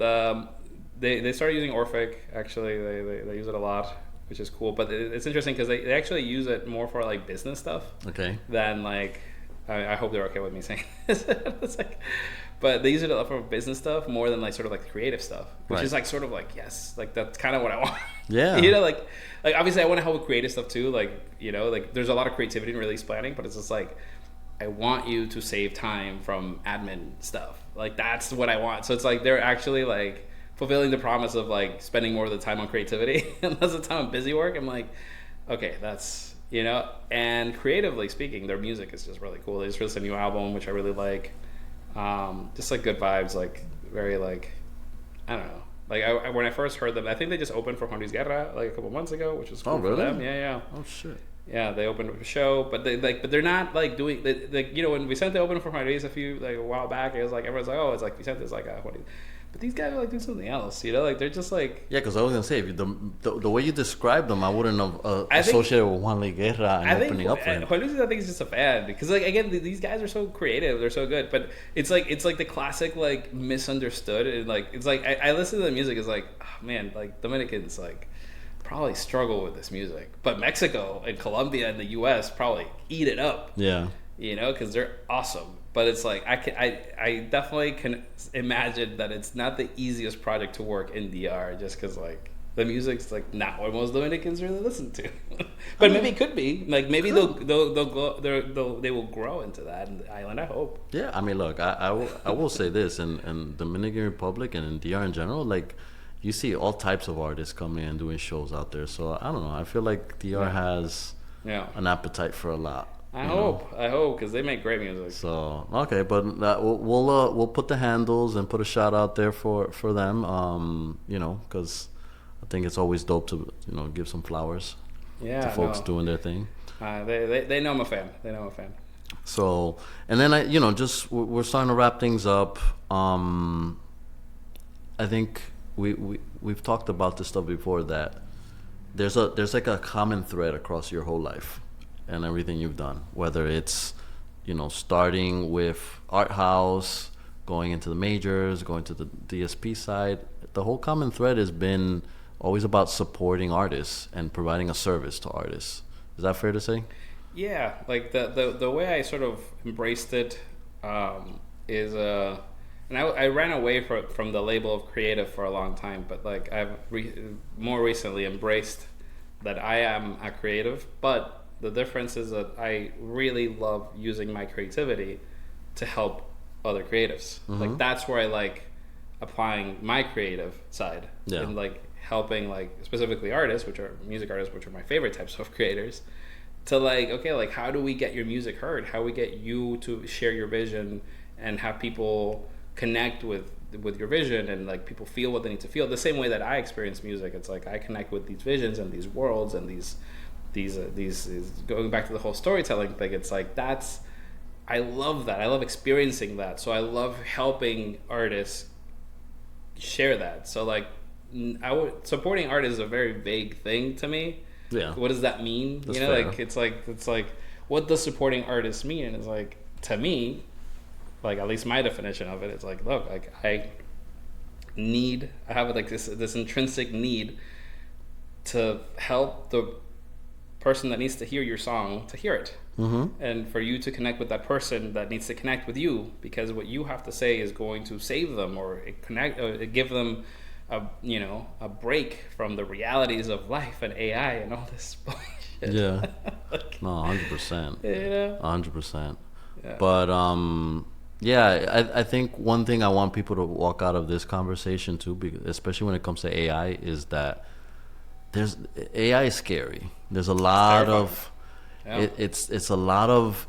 they started using Orphiq. Actually, they use it a lot, which is cool. But it's interesting because they actually use it more for like business stuff. Okay. Than like, I hope they're okay with me saying this. It's like, but they use it a lot for business stuff more than like sort of like creative stuff, which is like sort of like, yes, like that's kind of what I want. Yeah. You know, like obviously I want to help with creative stuff too. Like, you know, like there's a lot of creativity in release planning, but it's just like, I want you to save time from admin stuff. Like that's what I want. So it's like they're actually like fulfilling the promise of like spending more of the time on creativity and less of the time on busy work. I'm like, okay, that's, you know, and creatively speaking, their music is just really cool. They just released a new album, which I really like. Just like good vibes, like very like, I don't know. Like I when I first heard them, I think they just opened for Juan Luis Guerra like a couple months ago, which was cool for them. Yeah. Oh shit. Yeah, they opened up a show, but they're not like doing like, you know, when Vicente opened for Juan Luis a while back, it was like everyone's like, oh, it's like Vicente's like Juan Luis. But these guys are like doing something else, you know, like they're just like, yeah. Because I was gonna say, if the way you described them, I wouldn't have associated with Juan Luis Guerra and opening up for him. Juan Luis, I think, is just a fan because, like, again, these guys are so creative, they're so good. But it's like the classic like misunderstood, and like it's like I listen to the music, it's like, oh, man, like Dominicans like probably struggle with this music, but Mexico and Colombia and the U.S. probably eat it up. Yeah, you know, because they're awesome. But it's like I definitely can imagine that it's not the easiest project to work in DR, just because like the music's like not what most Dominicans really listen to. But maybe it could be like maybe they will grow into that in the island. I hope. Yeah, I mean, look, I will say this, in Dominican Republic and in DR in general, like you see all types of artists coming and doing shows out there. So I don't know. I feel like DR has an appetite for a lot. I hope, because they make great music. So okay, but we'll put the handles and put a shout out there for them. You know, because I think it's always dope to give some flowers to folks doing their thing. They know I'm a fan. They know I'm a fan. So and then we're starting to wrap things up. I think we've talked about this stuff before, that there's like a common thread across your whole life and everything you've done, whether it's starting with art house, going into the majors, going to the DSP side. The whole common thread has been always about supporting artists and providing a service to artists. Is that fair to say? Yeah, like the way I sort of embraced it is and I ran away from the label of creative for a long time, but like I've more recently embraced that I am a creative, but the difference is that I really love using my creativity to help other creatives. Mm-hmm. Like that's where I like applying my creative side and like helping like specifically artists, which are music artists, which are my favorite types of creators, to like, okay, like how do we get your music heard? How do we get you to share your vision and have people connect with your vision, and like people feel what they need to feel the same way that I experience music. It's like I connect with these visions and these worlds and these going back to the whole storytelling thing. It's like I love that. I love experiencing that. So I love helping artists share that. So like supporting art is a very vague thing to me. Yeah. What does that mean? That's fair. Like it's like what does supporting artists mean? And it's like, to me, like at least my definition of it, it's like, look, like I have like this intrinsic need to help person that needs to hear your song to hear it. And for you to connect with that person that needs to connect with you, because what you have to say is going to save them or give them a break from the realities of life and AI and all this bullshit. Yeah. Like, No, 100%. 100%. Yeah. But yeah, I think one thing I want people to walk out of this conversation too, especially when it comes to AI, is that AI is scary. There's a lot of it's a lot of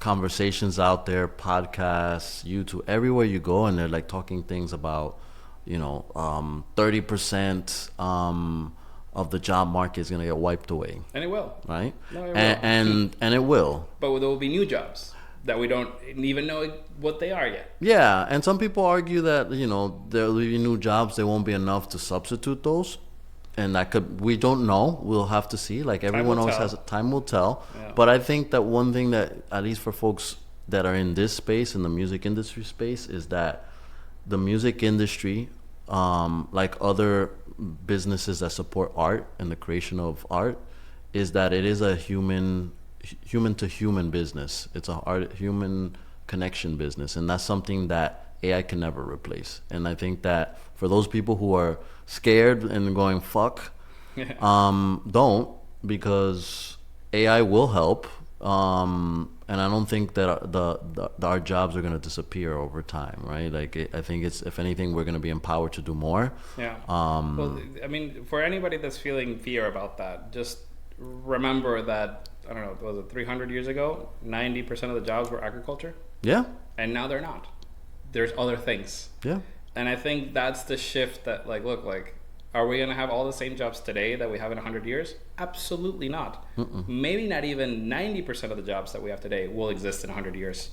conversations out there, podcasts, YouTube, everywhere you go, and they're like talking things about 30% of the job market is gonna get wiped away, and it will, right? No, it will. And it will. But there will be new jobs that we don't even know what they are yet. Yeah, and some people argue that there will be new jobs. There won't be enough to substitute those, and we don't know. We'll have to see. Like everyone else has, time will tell. Yeah. But I think that one thing that, at least for folks that are in this space, in the music industry space, is that the music industry, like other businesses that support art and the creation of art, is that it is a human to human business. It's a human connection business, and that's something that AI can never replace. And I think that for those people who are scared and going fuck, don't, because AI will help, and I don't think that our jobs are going to disappear over time, right? Like I think it's, if anything, we're going to be empowered to do more. Yeah. Well, I mean, for anybody that's feeling fear about that, just remember that, I don't know, was it 300 years ago, 90% of the jobs were agriculture? Yeah. And now they're not. There's other things. Yeah. And I think that's the shift that, like, look, like, are we going to have all the same jobs today that we have in 100 years? Absolutely not. Maybe not even 90% of the jobs that we have today will exist in 100 years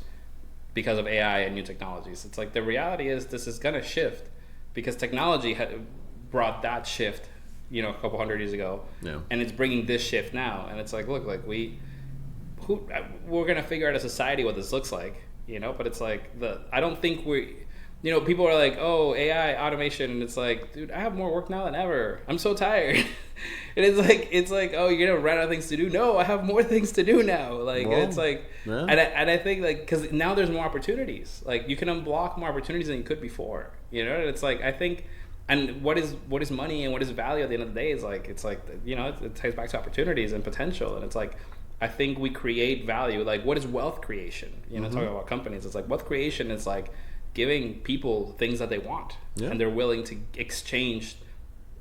because of AI and new technologies. It's like, the reality is this is going to shift because technology had brought that shift, a couple hundred years ago. Yeah. And it's bringing this shift now. And it's like, look, like we're going to figure out a society what this looks like, but it's like, I don't think people are like, oh, AI, automation, and it's like, dude, I have more work now than ever. I'm so tired. And it's like, oh, you're gonna run out of things to do. No, I have more things to do now. Like, well, it's like, yeah. and I think, like, because now there's more opportunities. Like, you can unblock more opportunities than you could before. And it's like, I think, and what is money and what is value at the end of the day is like, it's like, it ties back to opportunities and potential. And it's like, I think we create value. Like, what is wealth creation? Talking about companies, it's like wealth creation is like giving people things that they want, and they're willing to exchange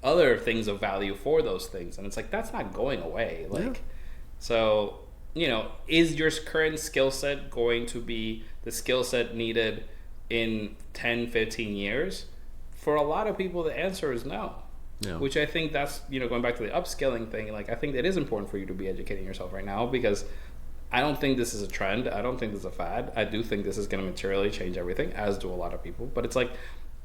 other things of value for those things. And it's like, that's not going away. Like, so, is your current skill set going to be the skill set needed in 10, 15 years? For a lot of people, the answer is no. Yeah. Which I think that's, going back to the upskilling thing, like, I think it is important for you to be educating yourself right now, because I don't think this is a trend. I don't think this is a fad. I do think this is going to materially change everything, as do a lot of people. But it's like,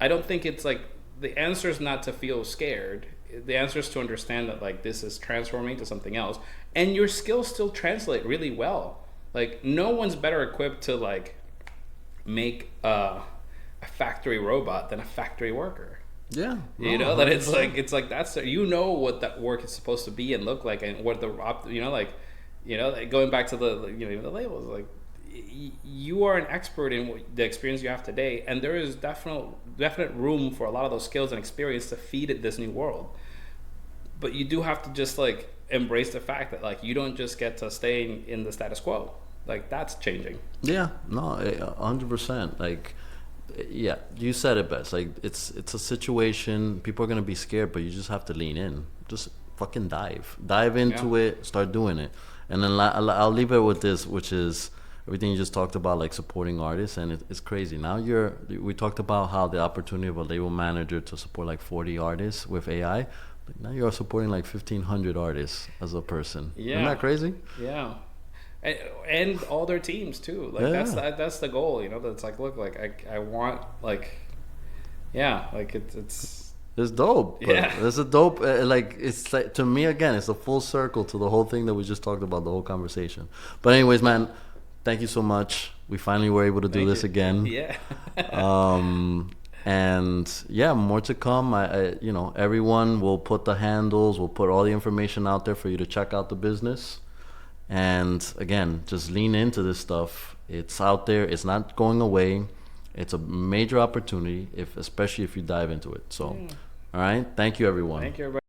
I don't think it's like, the answer is not to feel scared. The answer is to understand that, like, this is transforming to something else. And your skills still translate really well. Like, no one's better equipped to, like, make a factory robot than a factory worker. Yeah. That it's like that's, what that work is supposed to be and look like, and what the, going back to the, the labels, like, you are an expert in the experience you have today, and there is definite room for a lot of those skills and experience to feed it this new world. But you do have to just, like, embrace the fact that, like, you don't just get to stay in the status quo. Like, that's changing. Yeah, no, 100%. Like, yeah, you said it best. Like, it's a situation. People are gonna be scared, but you just have to lean in. Just fucking dive into it. Start doing it. And then I'll leave it with this, which is everything you just talked about, like supporting artists, and it's crazy. Now we talked about how the opportunity of a label manager to support like 40 artists with AI. Now you're supporting like 1,500 artists as a person. Yeah. Isn't that crazy? Yeah. And all their teams too. Like, that's the goal. That's like, look, like I want, like, like it's dope. Yeah, it's a dope. Like, it's like, to me, again, it's a full circle to the whole thing that we just talked about, the whole conversation. But anyways, man, thank you so much. We finally were able to do this again. Yeah. And yeah, more to come. Everyone will put the handles, we'll put all the information out there for you to check out the business. And again, just lean into this stuff. It's out there. It's not going away. It's a major opportunity, especially if you dive into it. So, all right. Thank you, everyone. Thank you, everybody.